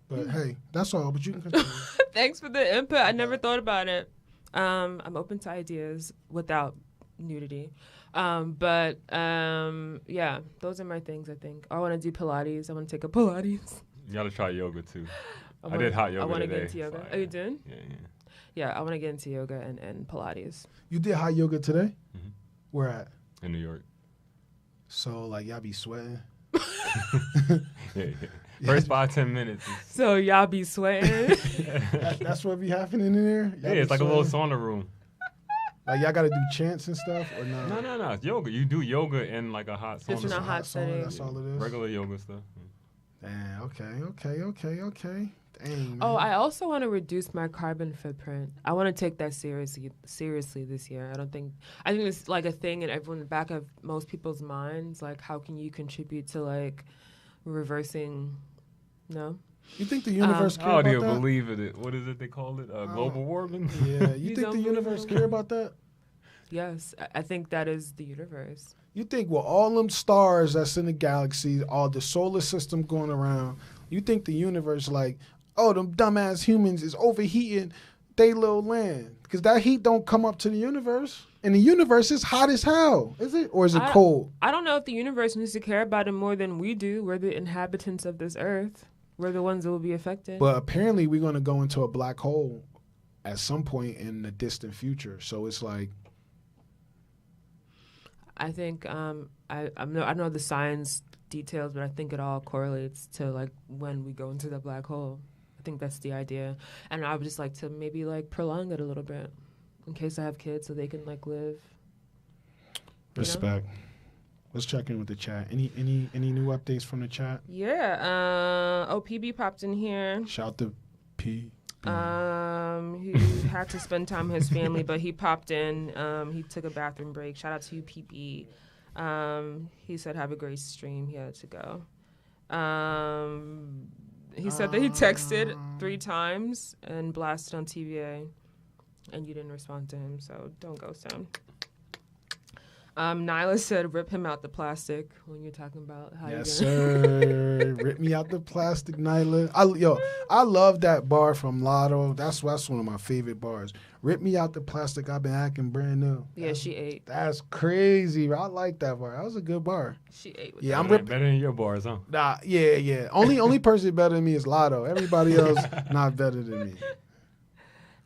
But hey, that's all. But you can continue. Thanks for the input. I never thought about it. I'm open to ideas without nudity. Yeah, those are my things, I think. I want to do Pilates. I want to take up Pilates. You gotta try yoga too. I did hot yoga I want to today. get into yoga. Fire. Are you doing? Yeah. Yeah, I want to get into yoga and Pilates. You did hot yoga today? Mm-hmm. Where at? In New York. So like y'all be sweating? Yeah. First 5-10 minutes. So y'all be sweating? That's what be happening in there? Yeah, it's like a little sauna room. Like y'all got to do chants and stuff or not? No. It's yoga. You do yoga in like a hot sauna. It's in a hot setting. That's all it is. Regular yoga stuff. Damn, okay. Dang. Oh, man. I also want to reduce my carbon footprint. I want to take that seriously this year. I think it's like a thing in the back of most people's minds. Like, how can you contribute to like reversing? No. You think the universe care How about do you that? believe it? What is it they call it? Global warming? Yeah, you You think don't the believe universe in care about that? Yes, I think that is the universe. You think with all them stars that's in the galaxy, all the solar system going around, you think the universe like, oh, them dumbass humans is overheating they little land because that heat don't come up to the universe, and the universe is hot as hell, is it, or is it cold? I don't know if the universe needs to care about it more than we do. We're the inhabitants of this earth. We're the ones that will be affected. But apparently, we're going to go into a black hole at some point in the distant future. So it's like, I think I don't know the science details, but I think it all correlates to like when we go into the black hole. I think that's the idea, and I would just like to maybe like prolong it a little bit, in case I have kids, so they can like live. respect. Let's check in with the chat. Any new updates from the chat? Yeah. OPB popped in here. Shout to P. He had to spend time with his family, but he popped in. He took a bathroom break. Shout out to you, PB. He said, have a great stream. He had to go. He said that he texted 3 times and blasted on TVA, and you didn't respond to him, so don't ghost him. Nyla said, rip him out the plastic when you're talking about how Yes, you're gonna... sir. Rip me out the plastic, Nyla. I love that bar from Lotto. That's one of my favorite bars. Rip me out the plastic. I've been acting brand new. Yeah, she ate. That's crazy. I like that bar. That was a good bar. She ate with Yeah, that. I'm Better than your bars, huh? Nah, yeah. Only person better than me is Lotto. Everybody else not better than me.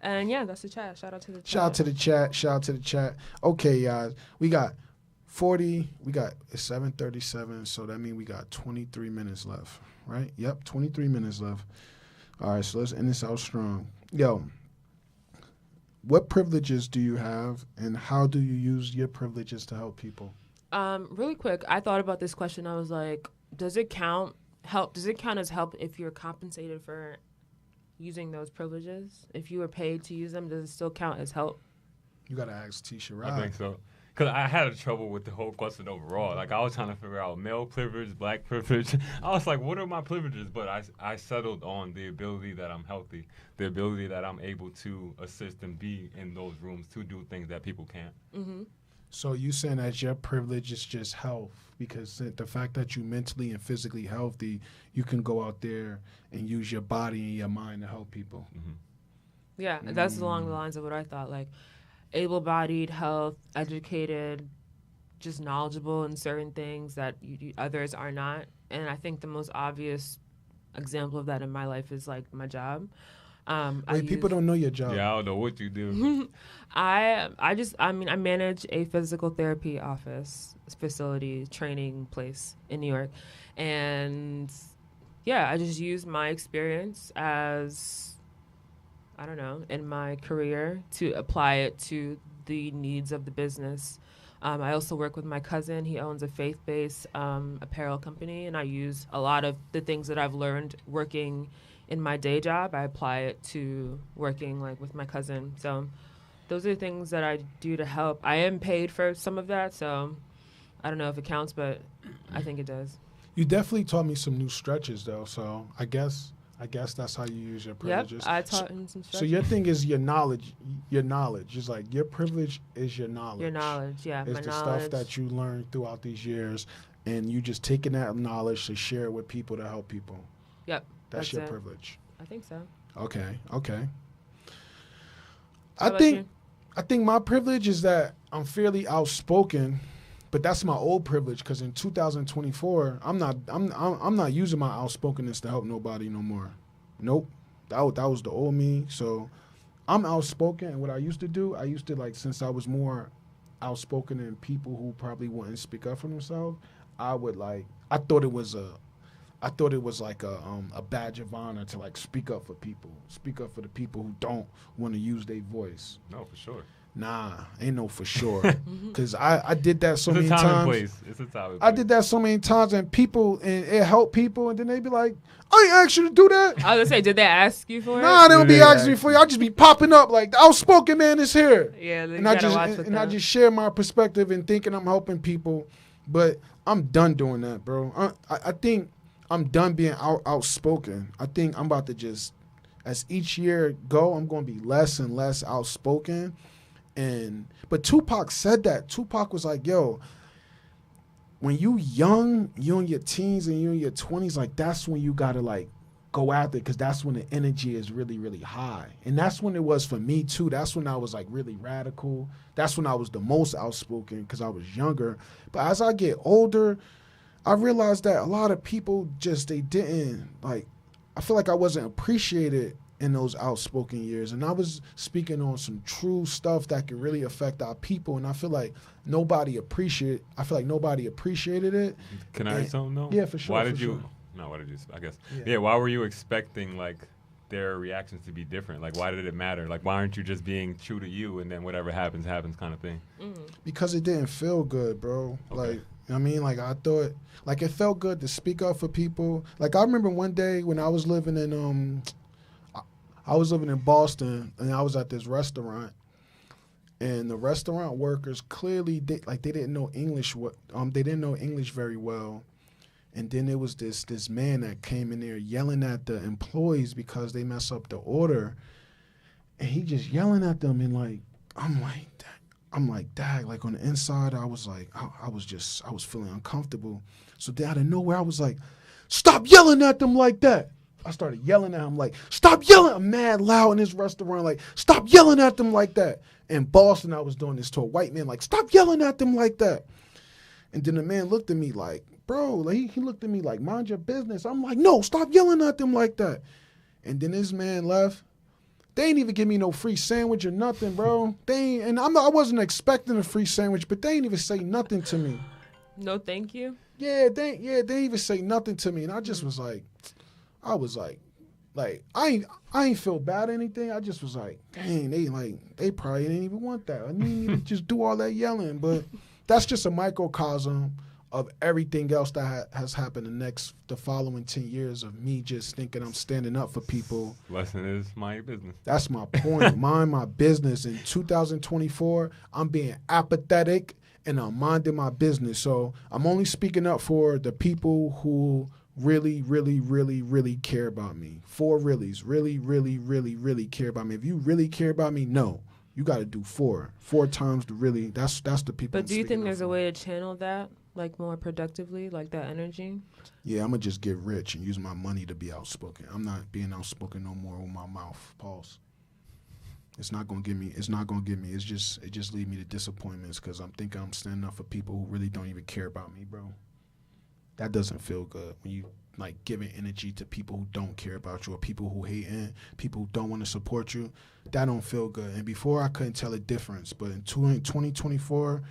And yeah, that's the chat. Shout out to the chat. Shout out to the chat. Okay, guys. We got 40. It's 7:37, so that means we got 23 minutes left, right? Yep, 23 minutes left. All right, so let's end this out strong. Yo, what privileges do you have, and how do you use your privileges to help people? Really quick, I thought about this question. I was like, does it count as help if you're compensated for using those privileges? If you were paid to use them, does it still count as help? You got to ask Tisha I Rod. think so. Because I had trouble with the whole question overall. Like, I was trying to figure out male privilege, black privilege. I was like, what are my privileges? But I settled on the ability that I'm healthy, the ability that I'm able to assist and be in those rooms to do things that people can't. Mm-hmm. So you saying that your privilege is just health, because the fact that you mentally and physically healthy, you can go out there and use your body and your mind to help people. Mm-hmm. Yeah, that's along the lines of what I thought. Like, able-bodied, health, educated, just knowledgeable in certain things that others are not. And I think the most obvious example of that in my life is like my job. People don't know your job. Yeah, I don't know what you do. I manage a physical therapy office, facility, training place in New York. And yeah, I just use my experience as, I don't know, in my career to apply it to the needs of the business. I also work with my cousin. He owns a faith-based apparel company, and I use a lot of the things that I've learned working in my day job. I apply it to working like with my cousin. So those are the things that I do to help. I am paid for some of that, so I don't know if it counts, but I think it does. You definitely taught me some new stretches though, so I guess that's how you use your privileges. Yep, I taught him some stuff. So your thing is your knowledge. Your knowledge is like your privilege is your knowledge. Your knowledge, yeah. It's my the knowledge. stuff that you learned throughout these years, and you just taking that knowledge to share it with people to help people. Yep. That's your it. privilege. I think so. Okay. How about you? I think my privilege is that I'm fairly outspoken, but that's my old privilege because in 2024 I'm not using my outspokenness to help nobody no more. Nope. That was the old me. So I'm outspoken, and what I used to do, since I was more outspoken than people who probably wouldn't speak up for themselves, I thought it was like a badge of honor to speak up for people, speak up for the people who don't want to use their voice. No, for sure. Nah, ain't no for sure. Because I did that so It's many a time and times. place. It's a time and I place. did that so many times, and it helped people, and then they be like, I ain't asked you to do that. I was gonna say, did they ask you for Nah, it? they don't be Yeah. asking me for you. I just be popping up like the outspoken man is here. Yeah, And I just share my perspective and thinking I'm helping people, but I'm done doing that, bro. I think I'm done being outspoken. I think I'm about to just, as each year go, I'm going to be less and less outspoken. But Tupac said that. Tupac was like, yo, when you young, you in your teens and you in your 20s, like that's when you got to like go after it, because that's when the energy is really, really high. And that's when it was for me too. That's when I was like really radical. That's when I was the most outspoken because I was younger. But as I get older, I realized that a lot of people just, they didn't like, I feel like I wasn't appreciated in those outspoken years. And I was speaking on some true stuff that could really affect our people. And I feel like nobody appreciated it. Can I ask something though? Yeah, for sure. Why for did you? sure. No, why did you? I guess. Yeah. Yeah. Why were you expecting like their reactions to be different? Like, why did it matter? Like, why aren't you just being true to you and then whatever happens, kind of thing? Because it didn't feel good, bro. Okay. Like, I mean, like I thought, like it felt good to speak up for people. Like I remember one day when I was living in Boston, and I was at this restaurant, and the restaurant workers clearly they didn't know English. They didn't know English very well. And then there was this man that came in there yelling at the employees because they mess up the order, and he just yelling at them, and like I'm like, dag, like on the inside, I was like, I was feeling uncomfortable. So then out of nowhere, I was like, stop yelling at them like that. I started yelling at him like, stop yelling. I'm mad loud in this restaurant, like, stop yelling at them like that. In Boston, I was doing this to a white man, like, stop yelling at them like that. And then the man looked at me like, bro, like he looked at me like, mind your business. I'm like, no, stop yelling at them like that. And then this man left. They ain't even give me no free sandwich or nothing, bro. I wasn't expecting a free sandwich, but they ain't even say nothing to me. No, thank you. Yeah, they even say nothing to me, and I just was like, I ain't feel bad or anything. I just was like, dang, they probably didn't even want that. I didn't even just do all that yelling, but that's just a microcosm of everything else that has happened the following 10 years of me just thinking I'm standing up for people. Lesson is mind your business. That's my point. Mind my business. In 2024, I'm being apathetic and I'm minding my business. So I'm only speaking up for the people who really, really, really, really care about me. 4 reallys. Really, really, really, really care about me. If you really care about me, no. You got to do 4. 4 times the really. That's the people. But do you think there's a way to channel that, like more productively, like that energy? Yeah, I'm gonna just get rich and use my money to be outspoken. I'm not being outspoken no more with my mouth. Pause. It's not gonna get me. It just lead me to disappointments because I'm thinking I'm standing up for people who really don't even care about me, bro. That doesn't feel good when you like giving energy to people who don't care about you or people who hate and people who don't want to support you. That don't feel good. And before I couldn't tell a difference, but in 2024,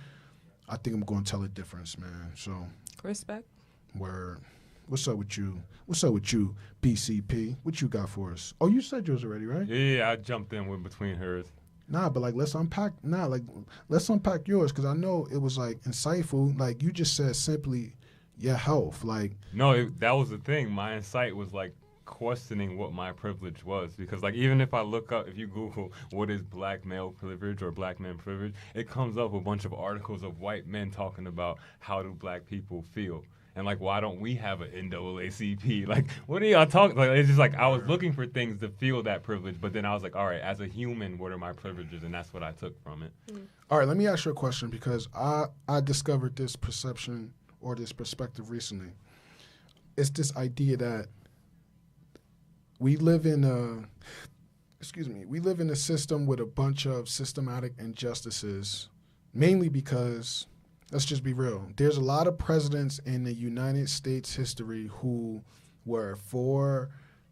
I think I'm going to tell a difference, man. So Respect. word. What's up with you? What's up with you, BCP? What you got for us? Oh, you said yours already, right? Yeah, I jumped in with between hers. Nah, but like let's unpack yours because I know it was like insightful. Like you just said simply your health. Like No, that was the thing. My insight was like questioning what my privilege was because like even if you Google what is black male privilege or black man privilege, it comes up with a bunch of articles of white men talking about how do black people feel. And like, why don't we have an NAACP? Like, what are y'all talking? Like, it's just like I was looking for things to feel that privilege, but then I was like, all right, as a human, what are my privileges? And that's what I took from it. All right, let me ask you a question because I discovered this perception or this perspective recently. It's this idea that we live in a system with a bunch of systematic injustices, mainly because, let's just be real, there's a lot of presidents in the United States history who were for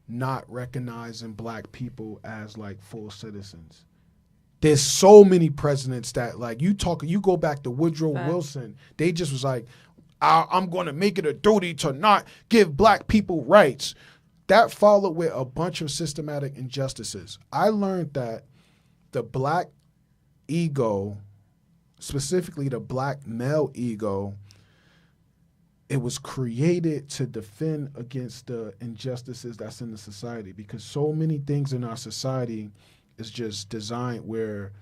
not recognizing black people as like full citizens. There's so many presidents that like you go back to Woodrow Wilson, they just was like, I'm going to make it a duty to not give black people rights. That followed with a bunch of systematic injustices. I learned that the black ego, specifically the black male ego, it was created to defend against the injustices that's in the society, because so many things in our society is just designed where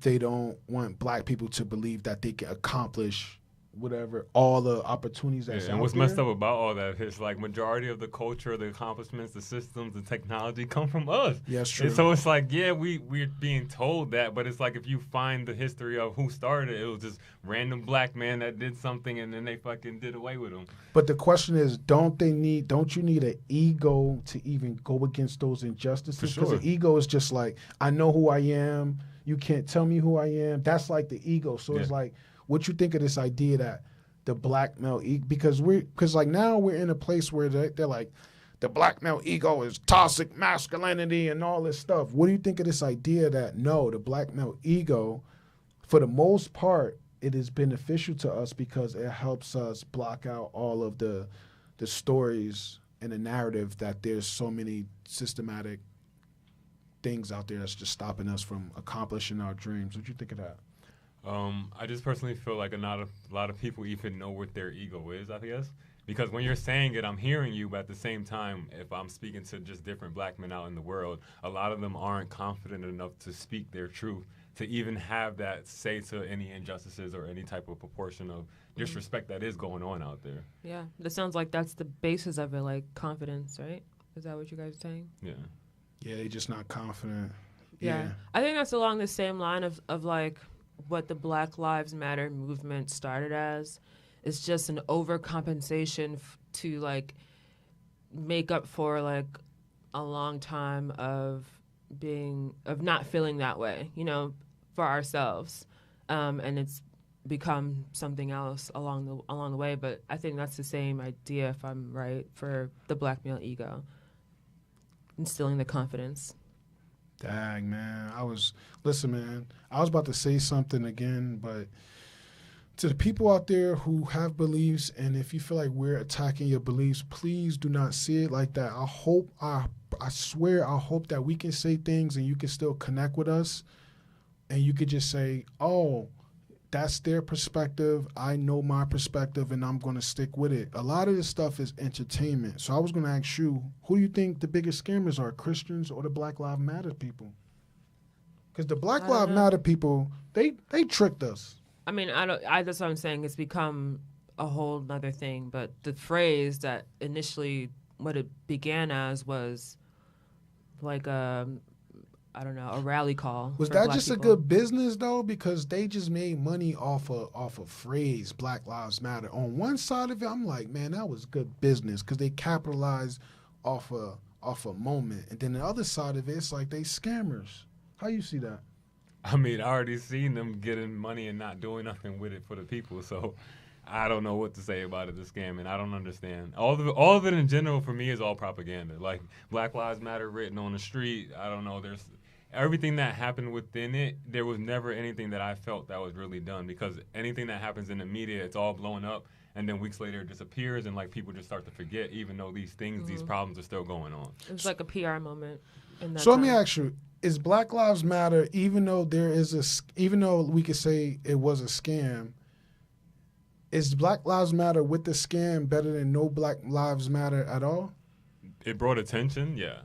they don't want black people to believe that they can accomplish whatever, all the opportunities that's and out what's there. messed up about all that is like majority of the culture, the accomplishments, the systems, the technology come from us. Yeah, that's true. And so it's like, yeah, we're being told that, but it's like if you find the history of who started it, it was just random black man that did something and then they fucking did away with him. But the question is, don't you need an ego to even go against those injustices? For Because sure. the ego is just like, I know who I am. You can't tell me who I am. That's like the ego. So it's Yeah. like, what you think of this idea that the black male ego? Because like now we're in a place where they're like, the black male ego is toxic masculinity and all this stuff. What do you think of this idea that no, the black male ego, for the most part, it is beneficial to us because it helps us block out all of the stories and the narrative that there's so many systematic things out there that's just stopping us from accomplishing our dreams. What do you think of that? I just personally feel like a lot of people even know what their ego is, I guess. Because when you're saying it, I'm hearing you, but at the same time, if I'm speaking to just different black men out in the world, a lot of them aren't confident enough to speak their truth, to even have that say to any injustices or any type of proportion of disrespect that is going on out there. Yeah, that sounds like that's the basis of it, like confidence, right? Is that what you guys are saying? Yeah. Yeah, they just not confident. Yeah. I think that's along the same line of like what the Black Lives Matter movement started as. It's just an overcompensation to like make up for like a long time of not feeling that way, you know, for ourselves. And it's become something else along the way. But I think that's the same idea, if I'm right, for the black male ego. Instilling the confidence. Dang, man. Listen, man, I was about to say something again, but to the people out there who have beliefs, and if you feel like we're attacking your beliefs, please do not see it like that. I swear, I hope that we can say things and you can still connect with us, and you could just say, oh, that's their perspective. I know my perspective, and I'm going to stick with it. A lot of this stuff is entertainment. So I was going to ask you, who do you think the biggest scammers are, Christians or the Black Lives Matter people? Because the Black Lives Matter people, they tricked us. I mean, that's what I'm saying. It's become a whole nother thing. But the phrase that initially, what it began as was like a rally call. Was for that black just people. a good business though? Because they just made money off a phrase, Black Lives Matter. On one side of it, I'm like, man, that was good business because they capitalized off a moment. And then the other side of it, it's like they scammers. How you see that? I mean, I already seen them getting money and not doing nothing with it for the people. So I don't know what to say about it, the scamming. I don't understand. All of it in general for me is all propaganda. Like Black Lives Matter written on the street. I don't know. There's everything that happened within it. There was never anything that I felt that was really done, because anything that happens in the media, it's all blown up. And then weeks later it disappears, and like people just start to forget, even though these things, these problems are still going on. It was like a PR moment. In that So let me time. ask you: is Black Lives Matter, even though we could say it was a scam, is Black Lives Matter with the scam better than no Black Lives Matter at all? It brought attention, yeah.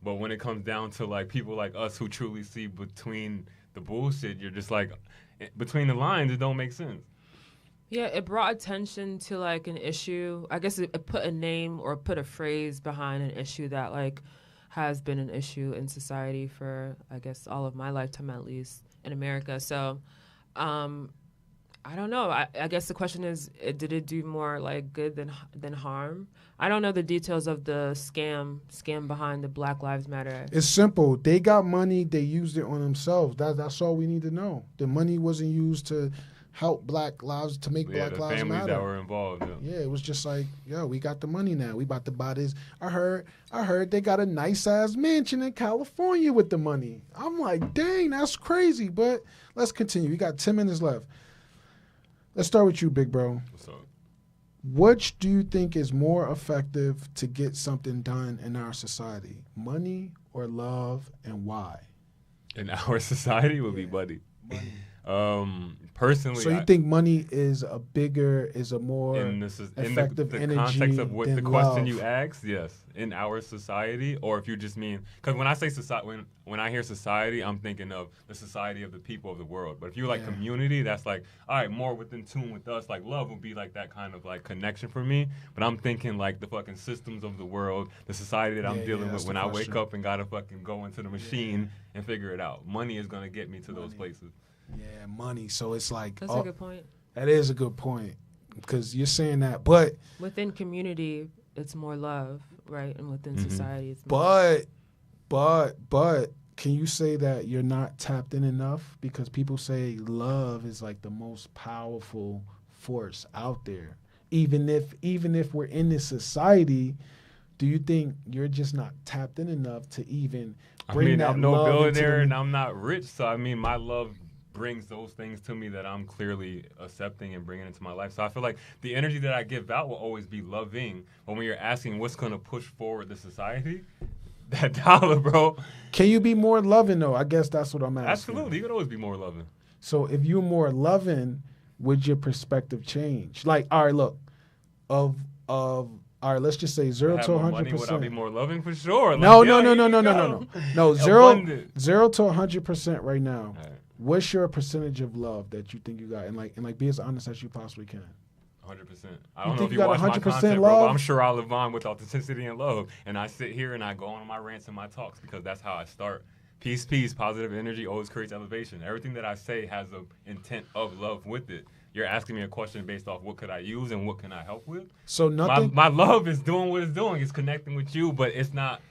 But when it comes down to like people like us who truly see between the bullshit, you're just like, between the lines, it don't make sense. Yeah, it brought attention to like an issue. I guess it put a name or put a phrase behind an issue that like has been an issue in society for, I guess, all of my lifetime, at least in America. So I don't know. I guess the question is, did it do more like good than harm? I don't know the details of the scam behind the Black Lives Matter. It's simple. They got money. They used it on themselves. That's all we need to know. The money wasn't used to help Black lives, to make Black the Lives families Matter. that were involved. Yeah, it was just like, yo, we got the money now. We about to buy this. I heard they got a nice ass mansion in California with the money. I'm like, dang, that's crazy. But let's continue. We got 10 minutes left. Let's start with you, big bro. What's up? Which do you think is more effective to get something done in our society? Money or love, and why? In our society would be money. Personally, So you think money is a more in effective the energy context of what than the question love? you asked, yes, in our society, or if you just mean, because when I say society, when I hear society, I'm thinking of the society of the people of the world. But if you're like community, that's like, all right, more within tune with us. Like love would be like that kind of like connection for me. But I'm thinking like the fucking systems of the world, the society that I'm dealing with when I wake up and gotta fucking go into the machine and figure it out. Money is gonna get me to those places. Yeah, money. So it's like That's a good point. That is a good point because you're saying that, but within community, it's more love, right? And within society, it's more but can you say that you're not tapped in enough? Because people say love is like the most powerful force out there. Even if we're in this society, do you think you're just not tapped in enough to even bring that I'm no love billionaire and I'm not rich, so I mean, my love brings those things to me that I'm clearly accepting and bringing into my life. So I feel like the energy that I give out will always be loving. But when you're asking what's going to push forward the society, that dollar, bro. Can you be more loving, though? I guess that's what I'm asking. Absolutely. You could always be more loving. So if you're more loving, would your perspective change? Like, all right, look, all right, let's just say 0 to 100%. Would I be more loving for sure? Like, No, yo, no, 0 to 100% right now. Right. What's your percentage of love that you think you got? And like be as honest as you possibly can. 100%. I don't know if you got watch my 100% content, love? bro, but I'm sure I live on with authenticity and love. And I sit here and I go on my rants and my talks because that's how I start. Peace, positive energy always creates elevation. Everything that I say has an intent of love with it. You're asking me a question based off what could I use and what can I help with? So nothing. My love is doing what it's doing. It's connecting with you, but it's not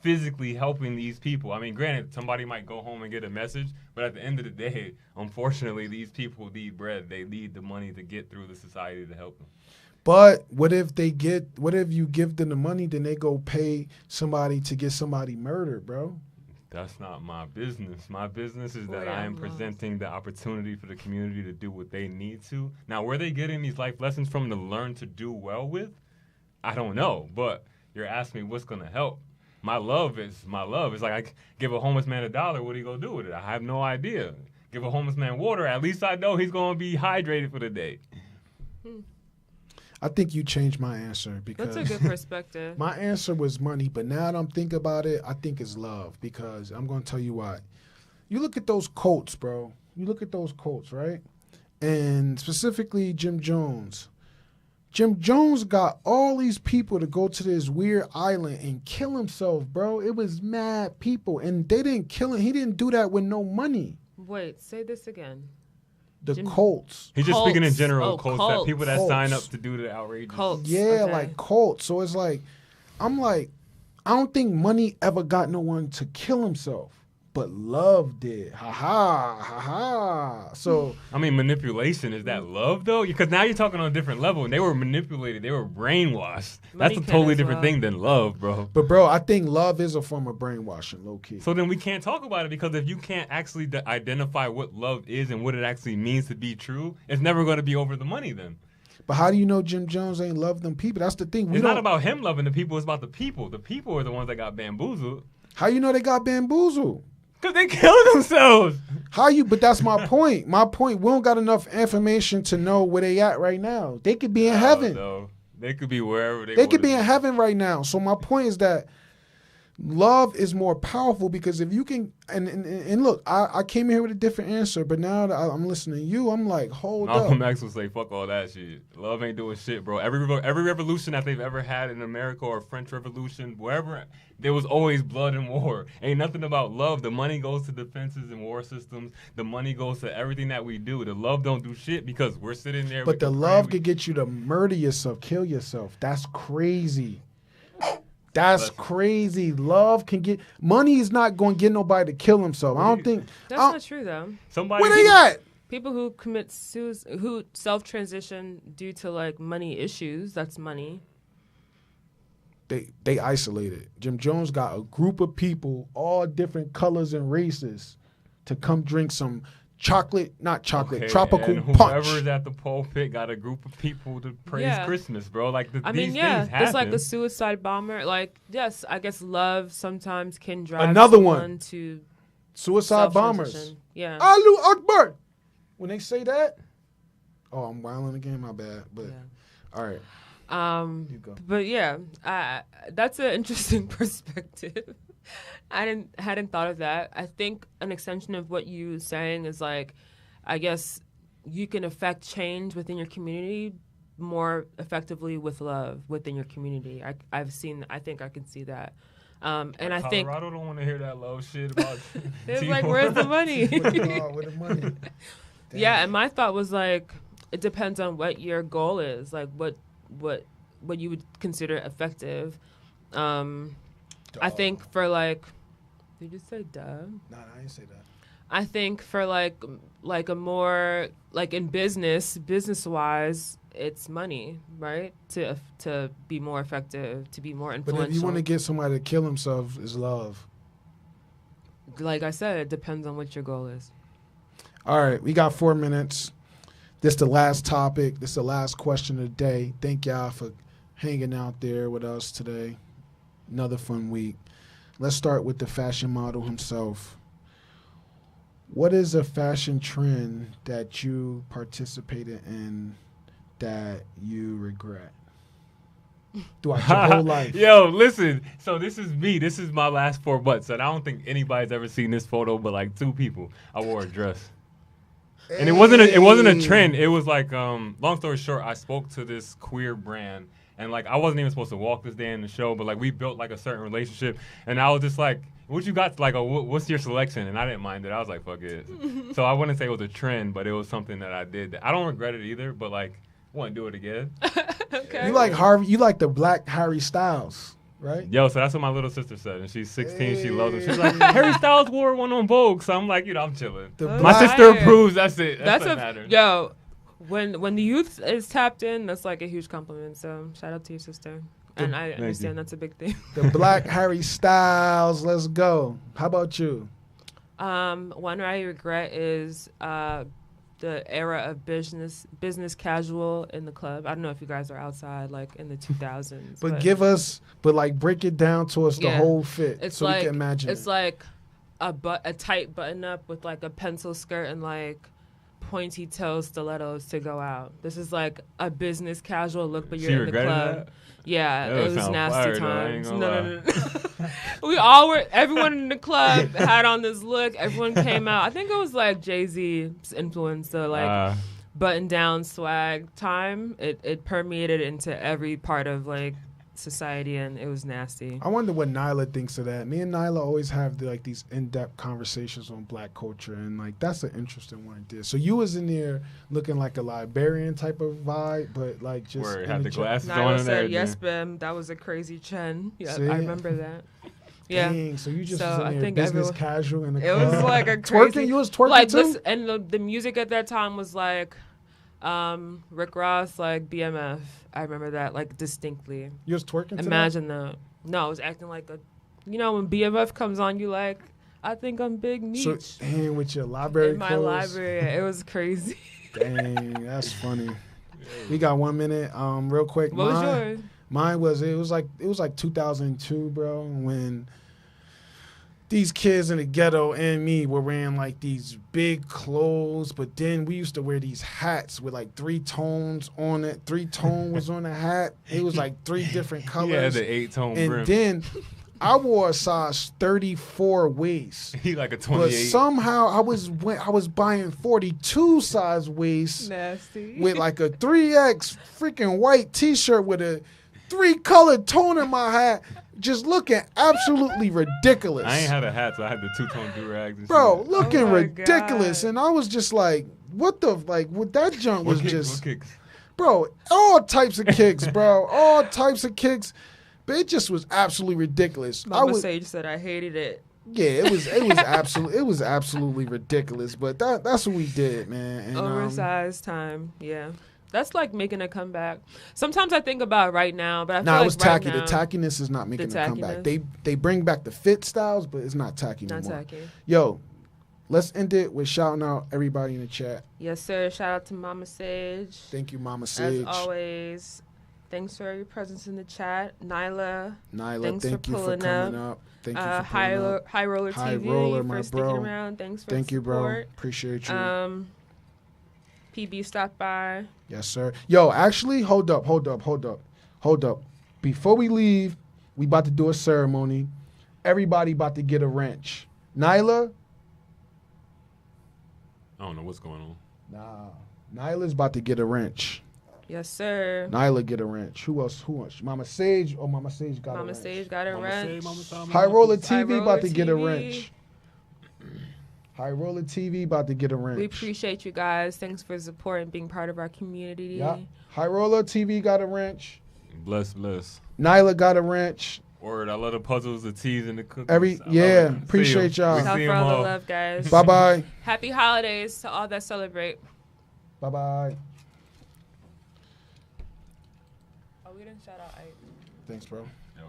physically helping these people. I mean, granted, somebody might go home and get a message, but at the end of the day, unfortunately, these people need bread. They need the money to get through the society to help them. But what if you give them the money, then they go pay somebody to get somebody murdered, bro? That's not my business. My business is that I am presenting the opportunity for the community to do what they need to. Now, where they getting these life lessons from to learn to do well with, I don't know. But you're asking me what's going to help. My love is my love. It's like I give a homeless man $1, what are you going to do with it? I have no idea. Give a homeless man water, at least I know he's going to be hydrated for the day. I think you changed my answer because that's a good perspective. My answer was money, but now that I'm thinking about it, I think it's love because I'm going to tell you why. You look at those quotes, bro. You look at those quotes, right? And specifically Jim Jones. Jim Jones got all these people to go to this weird island and kill himself, bro. It was mad people, and they didn't kill him. He didn't do that with no money. Wait, say this again. The cults. He's just speaking in general, cults. that people that Cults. sign up to do the outrageous. Cults. Yeah, Okay. like cults. So it's like, I'm like, I don't think money ever got no one to kill himself, but love did. Ha ha, ha ha. So I mean, manipulation, is that love though? Because now you're talking on a different level, and they were manipulated, they were brainwashed. Money That's a can totally as different well. thing than love, bro. but bro, I think love is a form of brainwashing, low key. So then we can't talk about it because if you can't actually identify what love is and what it actually means to be true, it's never going to be over the money then. But how do you know Jim Jones ain't love them people? That's the thing. It's not about him loving the people, it's about the people. The people are the ones that got bamboozled. How you know they got bamboozled? Because they killed themselves. But that's my point. My point, we don't got enough information to know where they at right now. They could be in heaven. No. They could be wherever They could be in heaven right now. So my point is that love is more powerful because if you can, and look, I came here with a different answer, but now that I'm listening to you, I'm like, hold up. Malcolm X would say, fuck all that shit. Love ain't doing shit, bro. Every revolution that they've ever had in America or French Revolution, wherever, there was always blood and war. Ain't nothing about love. The money goes to defenses and war systems. The money goes to everything that we do. The love don't do shit because we're sitting there. But the love could get you to murder yourself, kill yourself. That's crazy. That's crazy. Love can get... Money is not going to get nobody to kill himself. I don't think... That's not true, though. Where they at? People who commit suicide, who self-transition due to, like, money issues, that's money. They isolated. Jim Jones got a group of people, all different colors and races, to come drink some tropical and punch. whoever's at the pulpit got a group of people to praise Christmas, bro. Like, these things happen. There's like a suicide bomber. Like, yes, I guess love sometimes can drive Another someone one. to Suicide bombers. self-transition. Yeah. Allahu Akbar. When they say that, oh, I'm wilding again. My bad. But all right, you go. But yeah, that's an interesting perspective. I hadn't thought of that. I think an extension of what you were saying is like, I guess you can affect change within your community more effectively with love within your community. I think I can see that. And I think Colorado don't want to hear that low shit about. it's like, where's the money? Where the money? Damn. Yeah, and my thought was like, it depends on what your goal is, like what you would consider effective. I think for like, did you say duh? Nah, I didn't say that. I think for like a more like in business wise, it's money, right? To be more effective, to be more influential. But if you want to get somebody to kill himself, is love. Like I said, it depends on what your goal is. All right, we got 4 minutes. This the last topic. This the last question of the day. Thank y'all for hanging out there with us today. Another fun week. Let's start with the fashion model himself. What is a fashion trend that you participated in that you regret throughout your whole life? Yo, listen. So this is me. This is my last 4 months, and I don't think anybody's ever seen this photo, but like 2 people. I wore a dress. And it wasn't a trend. It was like, long story short, I spoke to this queer brand, and like I wasn't even supposed to walk this day in the show, but like we built like a certain relationship, and I was just like, "What you got? Like, what's your selection?" And I didn't mind it. I was like, "Fuck it." So I wouldn't say it was a trend, but it was something that I did. I don't regret it either, but like, wouldn't do it again. Okay. You like Harvey? You like the Black Harry Styles, right? Yo, so that's what my little sister said, and she's 16. She loves him. She's like, Harry Styles wore one on Vogue, so I'm like, I'm chilling. My sister approves. That's it. That's what matters. Yo, when the youth is tapped in, that's like a huge compliment. So shout out to your sister, and I understand that's a big thing. The Black Harry Styles. Let's go. How about you? One I regret is the era of business casual in the club. I don't know if you guys are outside like in the 2000s. But like break it down to us the whole fit, it's so like, we can imagine. It's like a tight button up with like a pencil skirt and like pointy toe stilettos to go out. This is like a business casual look, but you're in the club. That? Yeah, That it was nasty times. No. We all were. Everyone in the club had on this look. Everyone came out. I think it was like Jay-Z's influence, the like button down swag time. It permeated into every part of like society, and it was nasty. I wonder what Nyla thinks of that. Me and Nyla always have these in-depth conversations on Black culture, and like that's an interesting one. So you was in there looking like a librarian type of vibe, but like just where it had the glasses on Nyla and said, everything. "Yes, Bim, that was a crazy Chen." Yeah, See? I remember that. Yeah. Dang, so you just So was I in there think business everyone- casual in the It club. was like a crazy. Twerking? You was twerking like, too? listen, and the music at that time was like Rick Ross, like BMF. I remember that like distinctly. You was twerking to that? Imagine that. No, I was acting like a, when BMF comes on, you like, I think I'm Big Meech. So, dang, with your library in my clothes. library. It was crazy. Dang, that's funny. We got 1 minute. Real quick. What was yours? Mine was it was like 2002, bro, when these kids in the ghetto and me were wearing like these big clothes, but then we used to wear these hats with like 3 tones on it. 3 tone was on the hat. It was like 3 different colors. Yeah, the 8-tone and brim. then I wore a size 34 waist. He like a 28. But somehow I was buying 42 size waist Nasty. with like a 3X freaking white T-shirt with a 3-colored tone in my hat, just looking absolutely ridiculous. I ain't had a hat, so I had the 2-tone do-rags. And Bro, shit. looking my ridiculous, God. and I was just like, "What the like?" What that junk was What just, kicks? bro, all types of kicks, bro, all types of kicks. But it just was absolutely ridiculous. Mama Sage said I hated it. Yeah, it was absolutely ridiculous. But that's what we did, man. And, Oversized time. Yeah. That's like making a comeback. Sometimes I think about right now, but I feel nah, like it was right tacky. now, The tackiness is not making a comeback. tackiness? They bring back the fit styles, but it's not tacky not anymore. tacky. Yo, let's end it with shouting out everybody in the chat. Yes, sir. Shout out to Mama Sage. Thank you, Mama Sage. As always, thanks for your presence in the chat. Nyla, Nyla, thanks thank for you for pulling coming up. up. Thank you for pulling up. High Roller High TV Roller, for my sticking bro. around. Thanks for Thank the you, bro. support. Appreciate you. PB stopped by. Yes, sir. Yo, actually, hold up. Before we leave, we about to do a ceremony. Everybody about to get a wrench. Nyla? I don't know what's going on. Nah. Nyla's about to get a wrench. Yes, sir. Nyla get a wrench. Who else? Mama Sage? Oh, Mama Sage got a Mama wrench. Sage got a wrench. High Roller TV High Roller about to get a TV. wrench. High Roller TV about to get a wrench. We appreciate you guys. Thanks for support and being part of our community. Yeah. High Roller TV got a wrench. Bless. Nyla got a wrench. Word, I love the puzzles, the teas, and the cookies. Appreciate y'all. Shout for all the love, guys. Bye-bye. Happy holidays to all that celebrate. Bye-bye. Oh, we didn't shout out Ike. Thanks, bro. Yo,